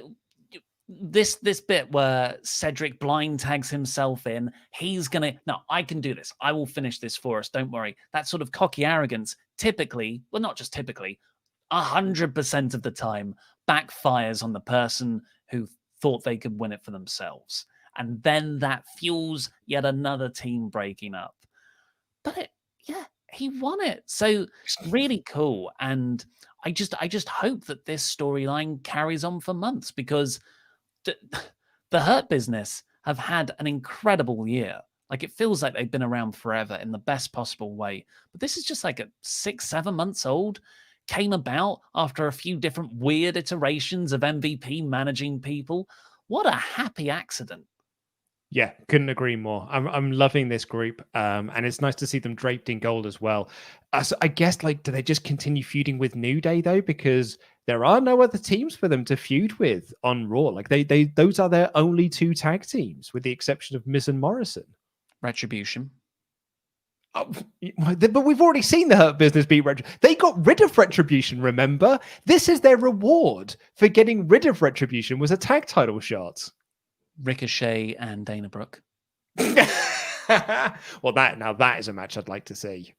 this bit where Cedric blind tags himself in, he's gonna, no, I can do this. I will finish this for us. Don't worry. That sort of cocky arrogance typically, well, not just typically, 100% of the time backfires on the person who thought they could win it for themselves. And then that fuels yet another team breaking up. But he won it. So really cool. And I just hope that this storyline carries on for months because the Hurt Business have had an incredible year. Like it feels like they've been around forever in the best possible way. But this is just like a 6-7 months old. Came about after a few different weird iterations of MVP managing people. What a happy accident. Yeah, couldn't agree more. I'm loving this group, and it's nice to see them draped in gold as well. So I guess, do they just continue feuding with New Day though? Because there are no other teams for them to feud with on Raw. Like those are their only 2 tag teams, with the exception of Miz and Morrison. Retribution. Oh, but we've already seen the Hurt Business beat Retribution. They got rid of Retribution, remember? This is their reward for getting rid of Retribution, was a tag title shot. Ricochet and Dana Brooke. Well, that is a match I'd like to see.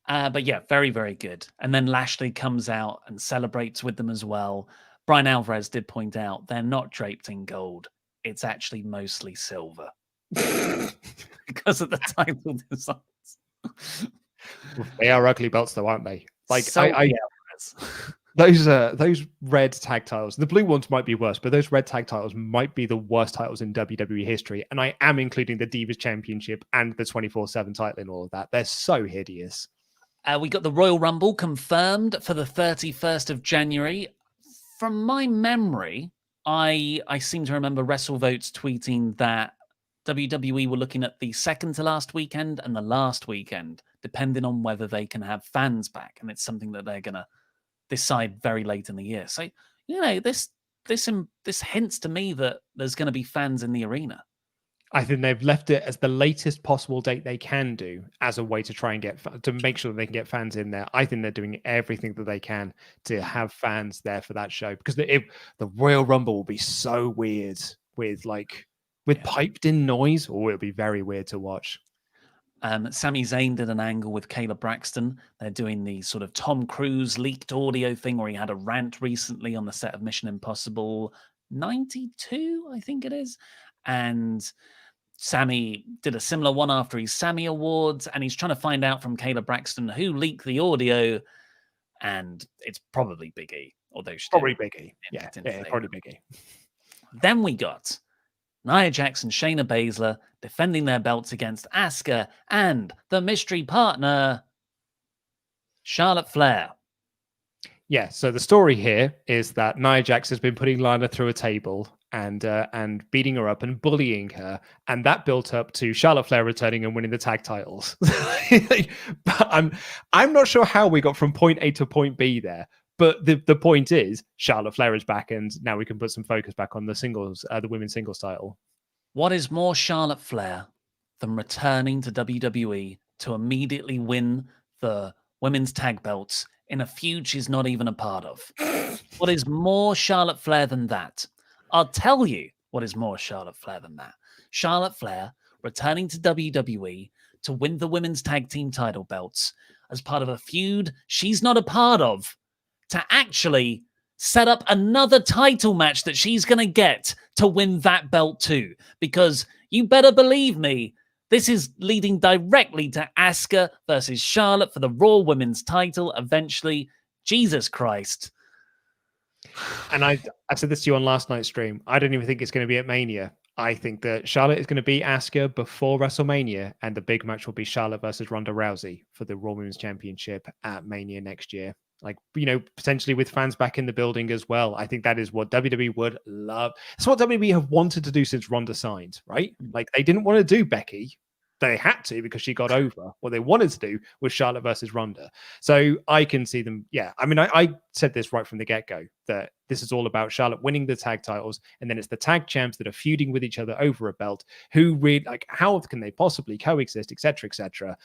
But yeah, very, very good. And then Lashley comes out and celebrates with them as well. Brian Alvarez did point out they're not draped in gold. It's actually mostly silver because of the title designs. They are ugly belts, though, aren't they? Like so, those red tag titles. The blue ones might be worse, but those red tag titles might be the worst titles in WWE history. And I am including the Divas Championship and the 24/7 title in all of that. They're so hideous. We got the Royal Rumble confirmed for the 31st of January. From my memory, I seem to remember WrestleVotes tweeting that WWE were looking at the second to last weekend and the last weekend, depending on whether they can have fans back. And it's something that they're going to decide very late in the year. So, this hints to me that there's going to be fans in the arena. I think they've left it as the latest possible date they can do as a way to try and to make sure that they can get fans in there. I think they're doing everything that they can to have fans there for that show, because the Royal Rumble will be so weird with piped in noise, or it'll be very weird to watch. Sami Zayn did an angle with Kayla Braxton. They're doing the sort of Tom Cruise leaked audio thing where he had a rant recently on the set of Mission Impossible 92, I think it is. And Sammy did a similar one after his Sammy Awards, and he's trying to find out from Kayla Braxton who leaked the audio, and it's probably Big E. Although probably Big E. Yeah, probably Big E. Then we got Nia Jax and Shayna Basler defending their belts against Asca and the mystery partner, Charlotte Flair. Yeah, so the story here is that Nia Jax has been putting Lana through a table and beating her up and bullying her, and that built up to Charlotte Flair returning and winning the tag titles. But I'm not sure how we got from point A to point B there. But the point is, Charlotte Flair is back, and now we can put some focus back on the singles, the women's singles title. What is more Charlotte Flair than returning to WWE to immediately win the women's tag belts in a feud she's not even a part of? What is more Charlotte Flair than that? I'll tell you what is more Charlotte Flair than that. Charlotte Flair returning to WWE to win the women's tag team title belts as part of a feud she's not a part of, to actually set up another title match that she's going to get to win that belt too. Because you better believe me, this is leading directly to Asca versus Charlotte for the Raw Women's title eventually. Jesus Christ. And I said this to you on last night's stream. I don't even think it's going to be at Mania. I think that Charlotte is going to beat Asca before WrestleMania, and the big match will be Charlotte versus Ronda Rousey for the Raw Women's Championship at Mania next year. Potentially with fans back in the building as well. I think that is what WWE would love. It's what WWE have wanted to do since Ronda signed, right? Like, they didn't want to do Becky. They had to because she got over. What they wanted to do was Charlotte versus Ronda. So I can see them. Yeah. I mean, I said this right from the get-go, that this is all about Charlotte winning the tag titles. And then it's the tag champs that are feuding with each other over a belt, who really, how can they possibly coexist, et cetera, et cetera.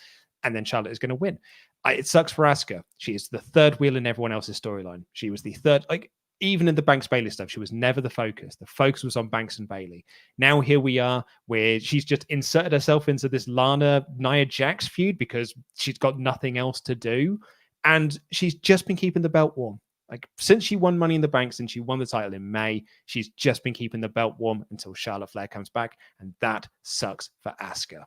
And then Charlotte is going to win. It sucks for Asca. She is the third wheel in everyone else's storyline. She was the third, even in the Banks Bailey stuff, she was never the focus. The focus was on Banks and Bailey. Now here we are, where she's just inserted herself into this Lana Nia Jax feud because she's got nothing else to do, and she's just been keeping the belt warm. Since she won Money in the Bank, since she won the title in May, she's just been keeping the belt warm until Charlotte Flair comes back, and that sucks for Asca.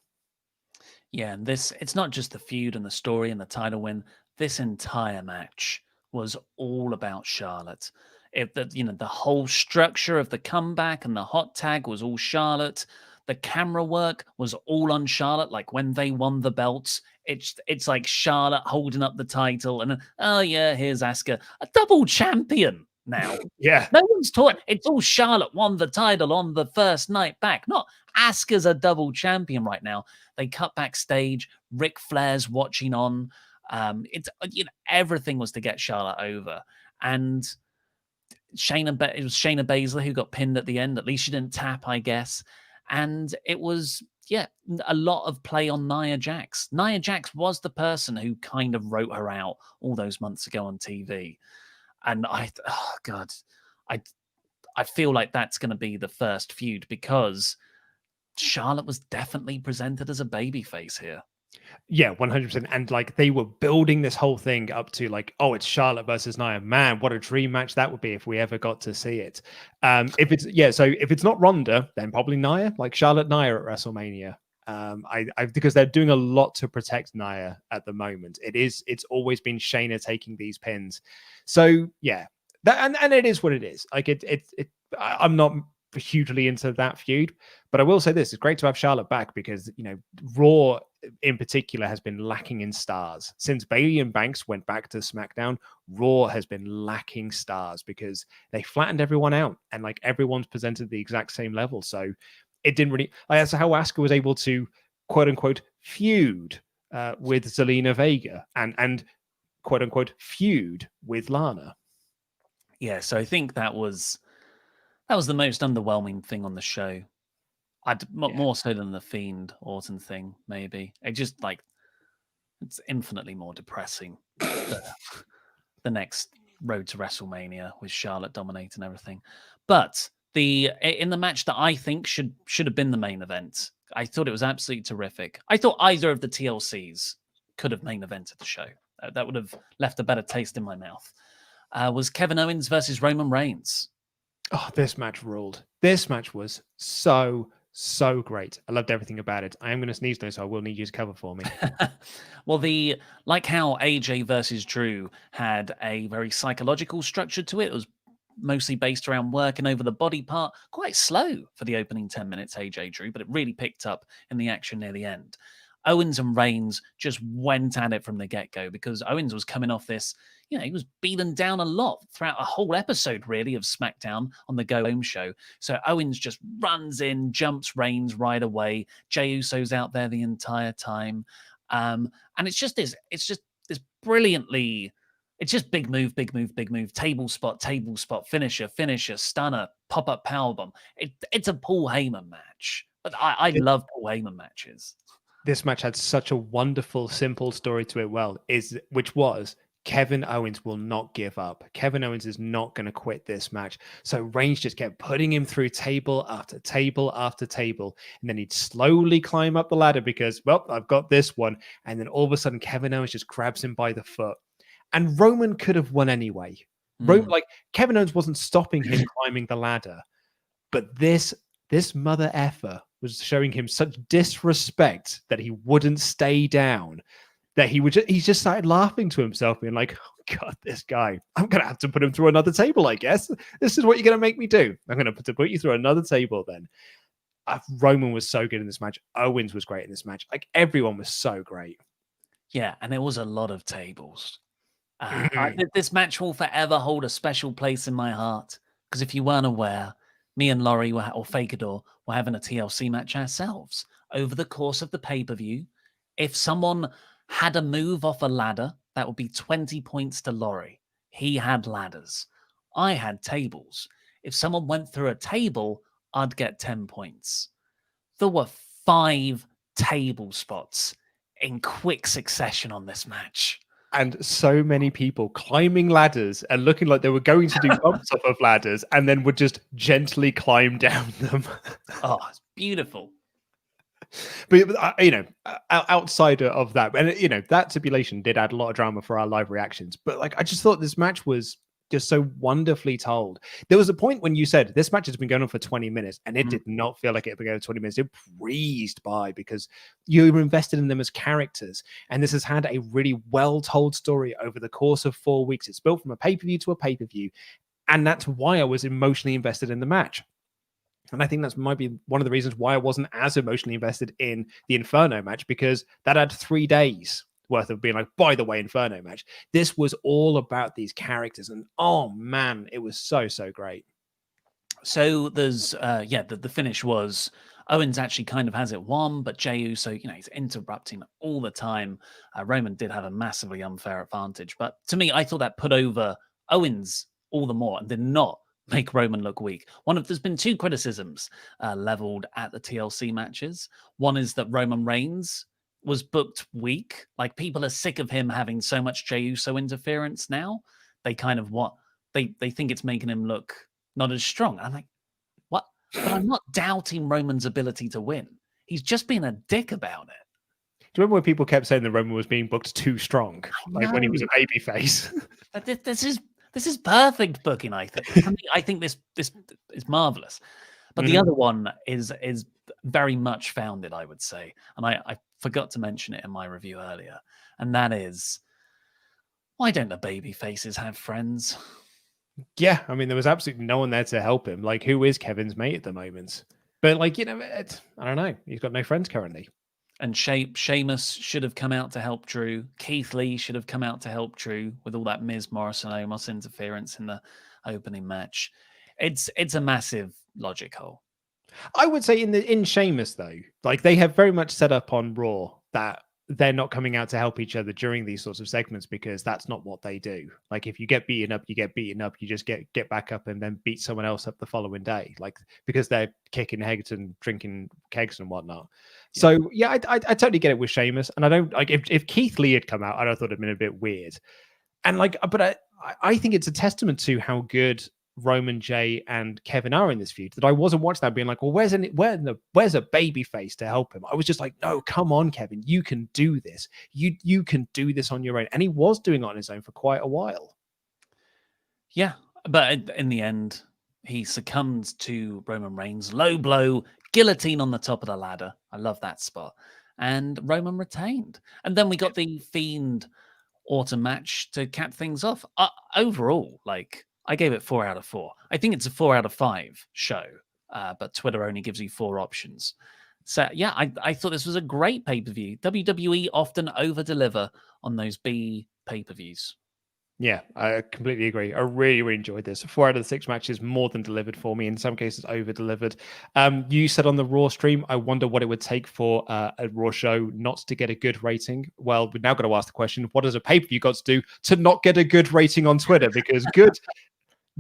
Yeah, and it's not just the feud and the story and the title win. This entire match was all about Charlotte. The whole structure of the comeback and the hot tag was all Charlotte. The camera work was all on Charlotte. Like when they won the belts, it's like Charlotte holding up the title, and oh yeah, here's Asca, a double champion now. Yeah, no one's taught. It's all Charlotte won the title on the first night back. Not Asca's a double champion right now. They cut backstage. Ric Flair's watching on. Everything was to get Charlotte over, and it was Shayna Baszler who got pinned at the end. At least she didn't tap, I guess. And it was, a lot of play on Nia Jax. Nia Jax was the person who kind of wrote her out all those months ago on TV. And I feel like that's going to be the first feud, because Charlotte was definitely presented as a babyface here. Yeah, 100%. And they were building this whole thing up to it's Charlotte versus Nia. Man, what a dream match that would be if we ever got to see it. If it's not Ronda, then probably Nia, Charlotte Nia at WrestleMania. Because they're doing a lot to protect Nia at the moment. It's always been Shayna taking these pins. So yeah, and it is what it is. I'm not hugely into that feud, but I will say this: it's great to have Charlotte back, because Raw in particular has been lacking in stars since Bayley and Banks went back to SmackDown. Raw has been lacking stars because they flattened everyone out, and everyone's presented the exact same level. So it didn't really. That's how Asca was able to quote unquote feud with Zelina Vega and quote unquote feud with Lana. Yeah, so I think that was the most underwhelming thing on the show. More so than the Fiend Orton thing, maybe. It just like it's infinitely more depressing. The next road to WrestleMania with Charlotte dominating everything, but in the match that I think should have been the main event, I thought it was absolutely terrific. I thought either of the TLCs could have main evented the show. That would have left a better taste in my mouth. Was Kevin Owens versus Roman Reigns. Oh, this match ruled. This match was so great. I loved everything about it. I am going to sneeze though, so I will need you to cover for me. Well, like how AJ versus Drew had a very psychological structure to it. It was mostly based around working over the body part. Quite slow for the opening 10 minutes, AJ Drew, but it really picked up in the action near the end. Owens and Reigns just went at it from the get-go because Owens was coming off this, he was beaten down a lot throughout a whole episode, really, of SmackDown on the Go Home show. So Owens just runs in, jumps Reigns right away. Jey Uso's out there the entire time. And it's just this brilliantly, it's just big move, table spot, finisher, stunner, pop-up powerbomb. It's a Paul Heyman match. But I love Paul Heyman matches. This match had such a wonderful, simple story to it, which was Kevin Owens will not give up. Kevin Owens is not going to quit this match. So Reigns just kept putting him through table after table after table. And then he'd slowly climb up the ladder because, well, I've got this one. And then all of a sudden, Kevin Owens just grabs him by the foot. And Roman could have won anyway. Kevin Owens wasn't stopping him climbing the ladder. But this mother effer was showing him such disrespect that he wouldn't stay down, that he just started laughing to himself, being like, oh God, this guy, I'm going to have to put him through another table, I guess. This is what you're going to make me do. I'm going to put you through another table then. Roman was so good in this match. Owens was great in this match. Like, everyone was so great. Yeah, and there was a lot of tables. This match will forever hold a special place in my heart, because if you weren't aware, me and Laurie or Fakador were having a TLC match ourselves over the course of the pay-per-view. If someone had a move off a ladder, that would be 20 points to Laurie. He had ladders. I had tables. If someone went through a table, I'd get 10 points. There were 5 table spots in quick succession on this match. And so many people climbing ladders and looking like they were going to do bumps off of ladders and then would just gently climb down them. Oh, it's beautiful. But, outside of that, and, that stipulation did add a lot of drama for our live reactions. But, I just thought this match was just so wonderfully told. There was a point when you said this match has been going on for 20 minutes and it did not feel like it had been going for 20 minutes. It breezed by because you were invested in them as characters. And this has had a really well-told story over the course of 4 weeks. It's built from a pay-per-view to a pay-per-view. And that's why I was emotionally invested in the match. And I think that might be one of the reasons why I wasn't as emotionally invested in the Inferno match, because that had 3 days worth of being like, by the way, Inferno match. This was all about these characters, and oh man, it was so great. So there's the finish was Owens actually kind of has it won, but Jey Uso, he's interrupting all the time. Roman did have a massively unfair advantage, but to me, I thought that put over Owens all the more and did not make Roman look weak. There's been 2 criticisms leveled at the TLC matches. One is that Roman Reigns was booked weak. Like, people are sick of him having so much Jey Uso interference now. They kind of they think it's making him look not as strong. I'm like, what? But I'm not doubting Roman's ability to win. He's just being a dick about it. Do you remember when people kept saying that Roman was being booked too strong? Like when he was a babyface? This is perfect booking, I think. I think this is marvelous. But the other one is very much founded, I would say. And I forgot to mention it in my review earlier. And that is, why don't the baby faces have friends? Yeah, I mean, there was absolutely no one there to help him. Like, who is Kevin's mate at the moment? But, I don't know. He's got no friends currently. And Sheamus should have come out to help Drew. Keith Lee should have come out to help Drew with all that Miz Morrison Omos interference in the opening match. It's a massive logic hole. I would say in Sheamus though, they have very much set up on Raw that they're not coming out to help each other during these sorts of segments, because that's not what they do. Like, if you get beaten up, you get beaten up. You just get back up and then beat someone else up the following day, like, because they're kicking heads and drinking kegs and whatnot. Yeah. So yeah, I totally get it with Sheamus, and I don't like if Keith Lee had come out, I'd have thought it'd been a bit weird. And like, but I think it's a testament to how good Roman, Jay, and Kevin are in this feud that I wasn't watching that being like, well, where's a baby face to help him? I was just like, no, come on, Kevin, you can do this. You can do this on your own. And he was doing it on his own for quite a while. Yeah, but in the end, he succumbed to Roman Reigns. Low blow, guillotine on the top of the ladder. I love that spot. And Roman retained. And then we got the Fiend Orton match to cap things off. Overall, like, I gave it 4 out of 4. I think it's a 4 out of 5 show, but Twitter only gives you 4 options. So yeah, I thought this was a great pay-per-view. WWE often over-deliver on those B pay-per-views. Yeah, I completely agree. I really, really enjoyed this. 4 out of the 6 matches more than delivered for me. In some cases, over-delivered. You said on the Raw stream, I wonder what it would take for a Raw show not to get a good rating. Well, we're now going to ask the question, what does a pay-per-view got to do to not get a good rating on Twitter? Because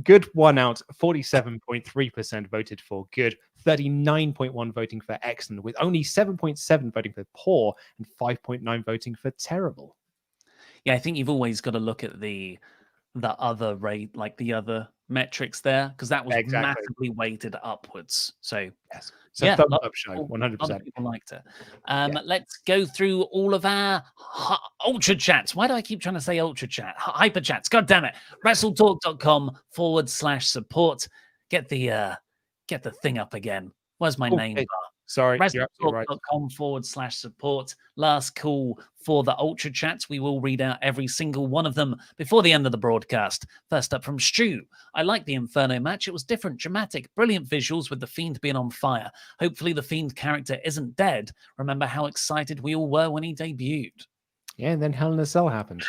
good won out. 47.3% voted for good, 39.1% voting for excellent, with only 7.7% voting for poor and 5.9% voting for terrible. Yeah, I think you've always got to look at the other rate, like the other metrics there, because that was massively weighted upwards. So yes, so yeah, thumbs up show, 100%. A lot of people liked it. Let's go through all of our ultra chats. Why do I keep trying to say ultra chat? Hyper chats. God damn it! WrestleTalk.com/support. Get the thing up again. Where's my name bar? Sorry, you're absolutely right. WrestleTalk.com/support. Last call for the Ultra Chats. We will read out every single one of them before the end of the broadcast. First up from Stu. I like the Inferno match. It was different, dramatic, brilliant visuals with the Fiend being on fire. Hopefully the Fiend character isn't dead. Remember how excited we all were when he debuted. Yeah, and then Hell in a Cell happened.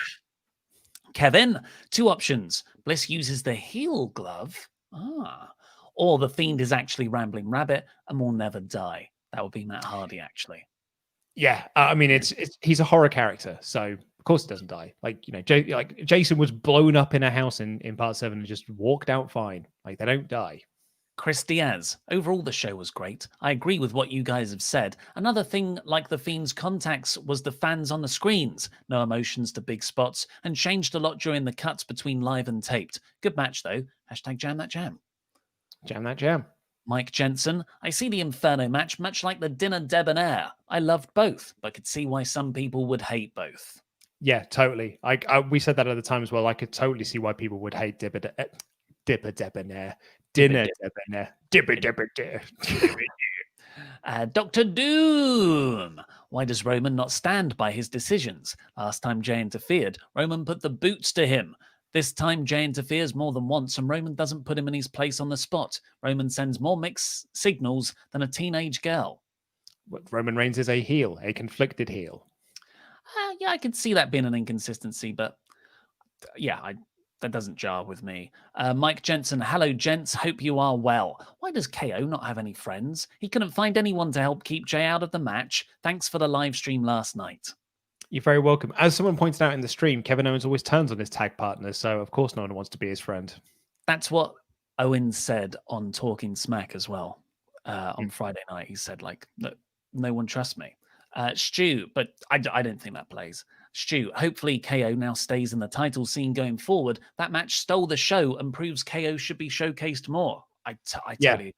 Kevin, 2 options. Bliss uses the heel glove. Or the Fiend is actually Rambling Rabbit and will never die. That would be Matt Hardy, actually. Yeah, I mean, he's a horror character, so of course he doesn't die. Like, you know, Jason was blown up in a house in part 7 and just walked out fine. Like, they don't die. Chris Diaz. Overall, the show was great. I agree with what you guys have said. Another thing like the Fiend's contacts was the fans on the screens. No emotions to big spots and changed a lot during the cuts between live and taped. Good match, though. #Jam That Jam. Jam that jam. Mike Jensen, I see the Inferno match much like the Dinner Debonair. I loved both, but could see why some people would hate both. Yeah, totally. We said that at the time as well. I could totally see why people would hate Dipper Debonair. Dinner Debonair. Dipper Debonair. Dr. Doom. Why does Roman not stand by his decisions? Last time Jay interfered, Roman put the boots to him. This time, Jay interferes more than once, and Roman doesn't put him in his place on the spot. Roman sends more mixed signals than a teenage girl. Roman Reigns is a heel, a conflicted heel. Yeah, I could see that being an inconsistency, but yeah, that doesn't jar with me. Mike Jensen, hello, gents. Hope you are well. Why does KO not have any friends? He couldn't find anyone to help keep Jay out of the match. Thanks for the live stream last night. You're very welcome. As someone pointed out in the stream, Kevin Owens always turns on his tag partners, so of course no one wants to be his friend. That's what Owens said on Talking Smack as well. On Friday night, he said, like, no one trusts me. Stu, but I don't think that plays. Stu, hopefully KO now stays in the title scene going forward. That match stole the show and proves KO should be showcased more. I tell you,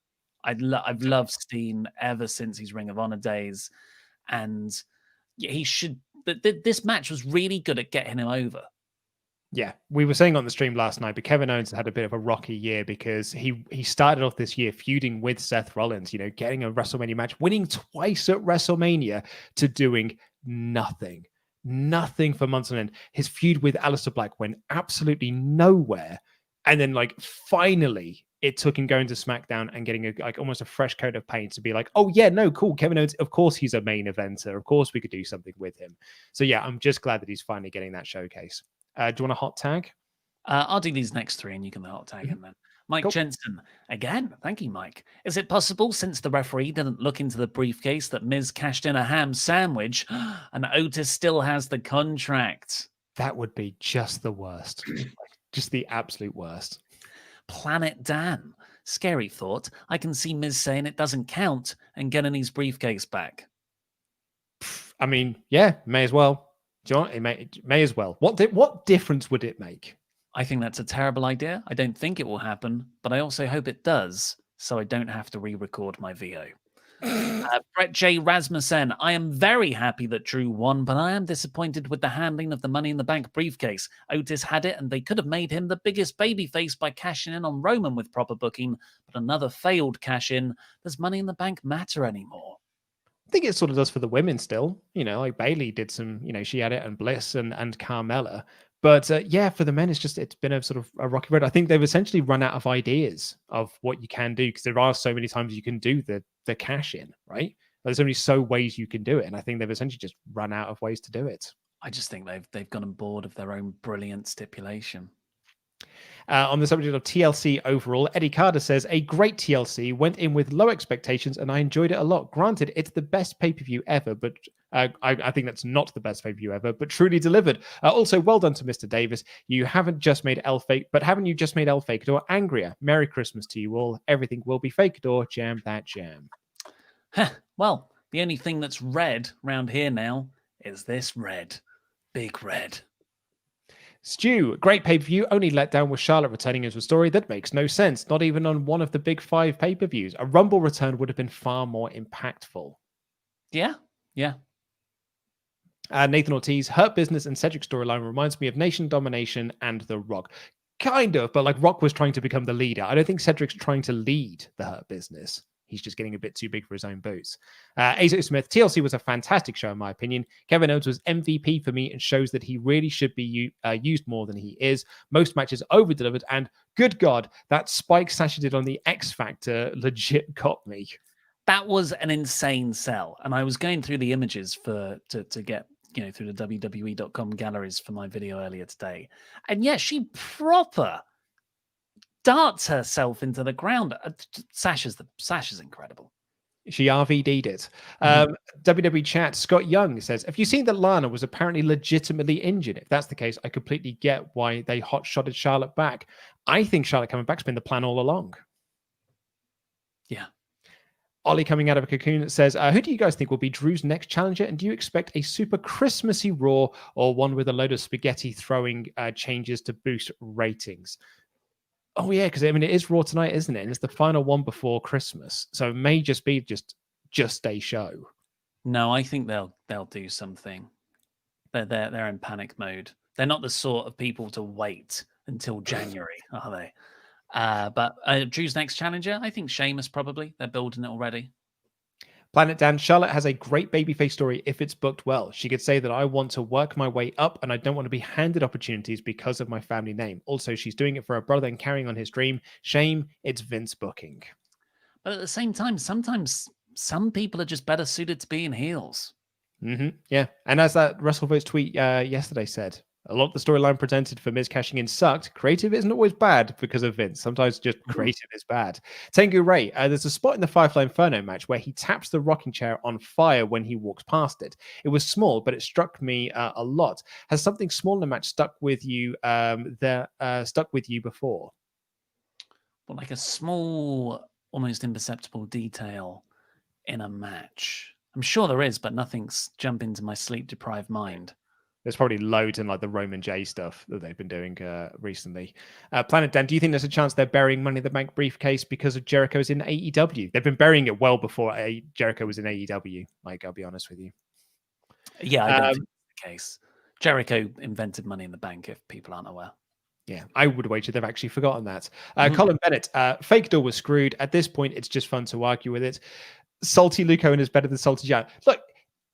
I've loved Steen ever since his Ring of Honor days, and he should. This match was really good at getting him over. Yeah, we were saying on the stream last night, but Kevin Owens had a bit of a rocky year because he started off this year feuding with Seth Rollins, you know, getting a WrestleMania match, winning twice at WrestleMania, to doing nothing for months on end. His feud with Aleister Black went absolutely nowhere. And then, like, finally, it took him going to SmackDown and getting almost a fresh coat of paint to be like, oh yeah, no, cool. Kevin Owens, of course he's a main eventer. Of course we could do something with him. So yeah, I'm just glad that he's finally getting that showcase. Do you want a hot tag? I'll do these next 3 and you can hot tag in then. Mike Cool. Jensen, again, thank you, Mike. Is it possible, since the referee didn't look into the briefcase, that Miz cashed in a ham sandwich and Otis still has the contract? That would be just the worst. Just the absolute worst. Planet Dan, scary thought. I can see Miz saying it doesn't count and getting his briefcase back. I mean, yeah, may as well. Do you know what? It may as well. What difference would it make? I think that's a terrible idea. I don't think it will happen, but I also hope it does, so I don't have to re-record my VO. Brett J. Rasmussen, I am very happy that Drew won, but I am disappointed with the handling of the Money in the Bank briefcase. Otis had it, and they could have made him the biggest babyface by cashing in on Roman with proper booking, but another failed cash-in. Does Money in the Bank matter anymore? I think it sort of does for the women still. Like Bailey did some, she had it, and Bliss and Carmella. But yeah, for the men, it's been a sort of a rocky road. I think they've essentially run out of ideas of what you can do, because there are so many times you can do the cash in, right? There's only so ways you can do it, and I think they've essentially just run out of ways to do it. I just think they've gotten bored of their own brilliant stipulation. On the subject of TLC overall, Eddie Carter says, a great TLC, went in with low expectations and I enjoyed it a lot. Granted, it's the best pay-per-view ever, but I think that's not the best pay-per-view ever, but truly delivered. Also, well done to Mr. Davis. You haven't just made El Fakador angrier? Merry Christmas to you all. Everything will be Fakador. Jam that jam. Well, the only thing that's red round here now is this red. Big red. Stu, great pay-per-view. Only let down with Charlotte returning into a story that makes no sense. Not even on one of the big 5 pay-per-views. A Rumble return would have been far more impactful. Yeah. Nathan Ortiz, Hurt Business and Cedric storyline reminds me of Nation Domination and The Rock. Kind of, but like Rock was trying to become the leader. I don't think Cedric's trying to lead the Hurt Business. He's just getting a bit too big for his own boots. Azo Smith, TLC was a fantastic show in my opinion. Kevin Owens was MVP for me and shows that he really should be used more than he is. Most matches over-delivered, and good God, that Spike Sasha did on the X Factor legit got me. That was an insane sell. And I was going through the images to get through the WWE.com galleries for my video earlier today. And yeah, she proper darts herself into the ground. Sasha's incredible. She RVD'd it. WWE chat, Scott Young says, have you seen that Lana was apparently legitimately injured? If that's the case, I completely get why they hot-shotted Charlotte back. I think Charlotte coming back's been the plan all along. Yeah. Ollie coming out of a cocoon says, who do you guys think will be Drew's next challenger? And do you expect a super Christmassy Raw or one with a load of spaghetti throwing changes to boost ratings? Oh, yeah, because I mean, it is Raw tonight, isn't it? And it's the final one before Christmas. So it may just be just a show. No, I think they'll do something. They're in panic mode. They're not the sort of people to wait until January, are they? But Drew's next challenger, I think Sheamus probably. They're building it already. Planet Dan, Charlotte has a great babyface story if it's booked well. She could say that I want to work my way up and I don't want to be handed opportunities because of my family name. Also, she's doing it for her brother and carrying on his dream. Shame it's Vince booking. But at the same time, sometimes some people are just better suited to being heels. Yeah. And as that WrestleVotes tweet yesterday said, a lot of the storyline presented for Miz cashing in sucked. Creative isn't always bad because of Vince. Sometimes just creative is bad. Tengu Ray, there's a spot in the Firefly Inferno match where he taps the rocking chair on fire when he walks past it. It was small, but it struck me a lot. Has something small in the match stuck with you before? Well, like a small, almost imperceptible detail in a match. I'm sure there is, but nothing's jumping into my sleep-deprived mind. There's probably loads in like the Roman J stuff that they've been doing recently. Planet Dan, do you think there's a chance they're burying Money in the Bank briefcase because of Jericho's in AEW? They've been burying it well before Jericho was in AEW. Like, I'll be honest with you. Yeah, I don't think that's the case. Jericho invented Money in the Bank, if people aren't aware. Yeah, I would wager they've actually forgotten that. Colin Bennett, Fake Door was screwed. At this point, it's just fun to argue with it. Salty Luke Owen is better than Salty Jan. Look,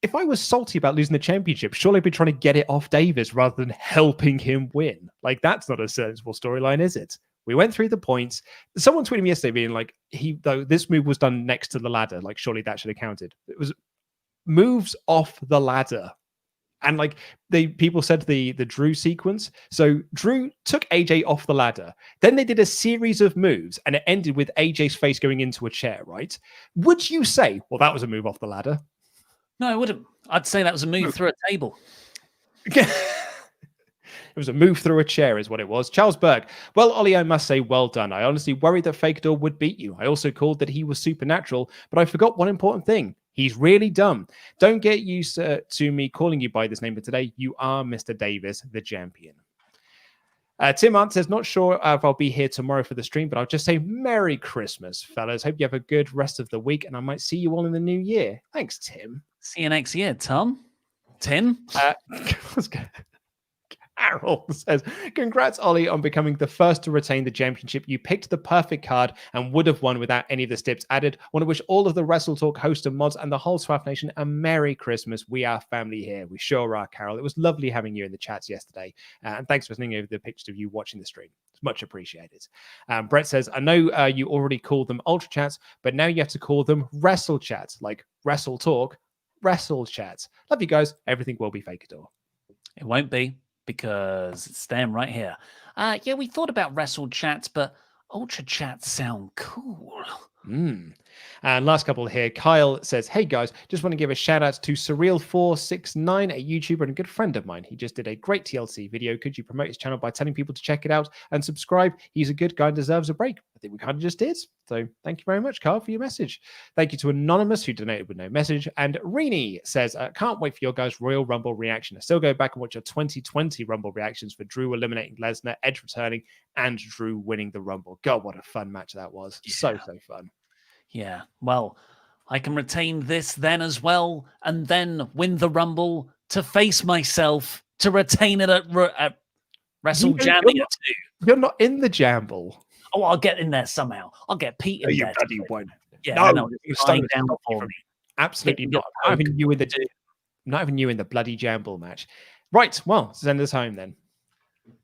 if I was salty about losing the championship, surely I'd be trying to get it off Davis rather than helping him win. Like, that's not a sensible storyline, is it? We went through the points. Someone tweeted me yesterday being like, though this move was done next to the ladder, like surely that should have counted. It was moves off the ladder And like people said the Drew sequence. So Drew took AJ off the ladder. Then they did a series of moves and it ended with AJ's face going into a chair, right? Would you say, well, that was a move off the ladder? No, I wouldn't. I'd say that was a move through a table. It was a move through a chair is what it was. Charles Berg. Well, Ollie, I must say, well done. I honestly worried that Fakador would beat you. I also called that he was supernatural, but I forgot one important thing. He's really dumb. Don't get used to me calling you by this name, but today you are Mr. Davis, the champion. Tim Ant says, not sure if I'll be here tomorrow for the stream, but I'll just say Merry Christmas, fellas. Hope you have a good rest of the week, and I might see you all in the new year. Thanks, Tim. See you next year, Tom. Tim? Carol says, congrats, Ollie, on becoming the first to retain the championship. You picked the perfect card and would have won without any of the steps added. Want to wish all of the WrestleTalk hosts and mods and the whole Swaff Nation a Merry Christmas. We are family here. We sure are, Carol. It was lovely having you in the chats yesterday. And thanks for sending over the pictures of you watching the stream. It's much appreciated. Brett says, I know you already called them Ultra Chats, but now you have to call them Wrestle Chats, like WrestleTalk, Wrestle Chats. Love you guys. Everything will be Fakador. It won't be, because it's them right here. Yeah, we thought about Wrestle Chats, but Ultra Chats sound cool. And last couple here, Kyle says, hey guys, just want to give a shout out to Surreal469, a YouTuber and a good friend of mine. He just did a great TLC video. Could you promote his channel by telling people to check it out and subscribe? He's a good guy and deserves a break. I think we kind of just did. So thank you very much, Kyle, for your message. Thank you to Anonymous, who donated with no message. And Rini says, can't wait for your guys' Royal Rumble reaction. I still go back and watch your 2020 Rumble reactions for Drew eliminating Lesnar, Edge returning, and Drew winning the Rumble. God, what a fun match that was. Yeah. So fun. Yeah, well, I can retain this then as well, and then win the Rumble to face myself to retain it at WrestleJamia 2. You're not in the Jamble. Oh, I'll get in there somehow. I'll get Pete in there. You bloody won't. Yeah, no, you're down for me. Absolutely not. Not even you in the bloody Jamble match. Right, well, send us home then.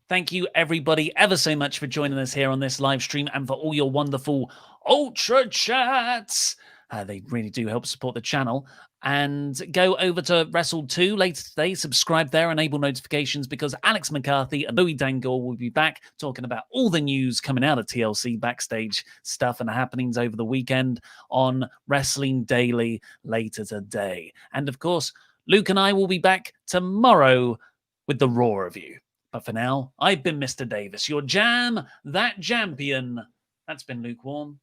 Thank you, everybody, ever so much for joining us here on this live stream and for all your wonderful Ultra Chats. They really do help support the channel. And go over to Wrestle 2 later today. Subscribe there, enable notifications, because Alex McCarthy and Louis Dangle will be back talking about all the news coming out of TLC, backstage stuff and happenings over the weekend on Wrestling Daily later today. And of course, Luke and I will be back tomorrow with the Raw review. But for now, I've been Mr. Davis, your jam, that champion. That's been Lukewarm.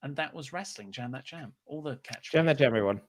And that was Wrestling Jam That Jam. All the catch. Jam That Jam, everyone.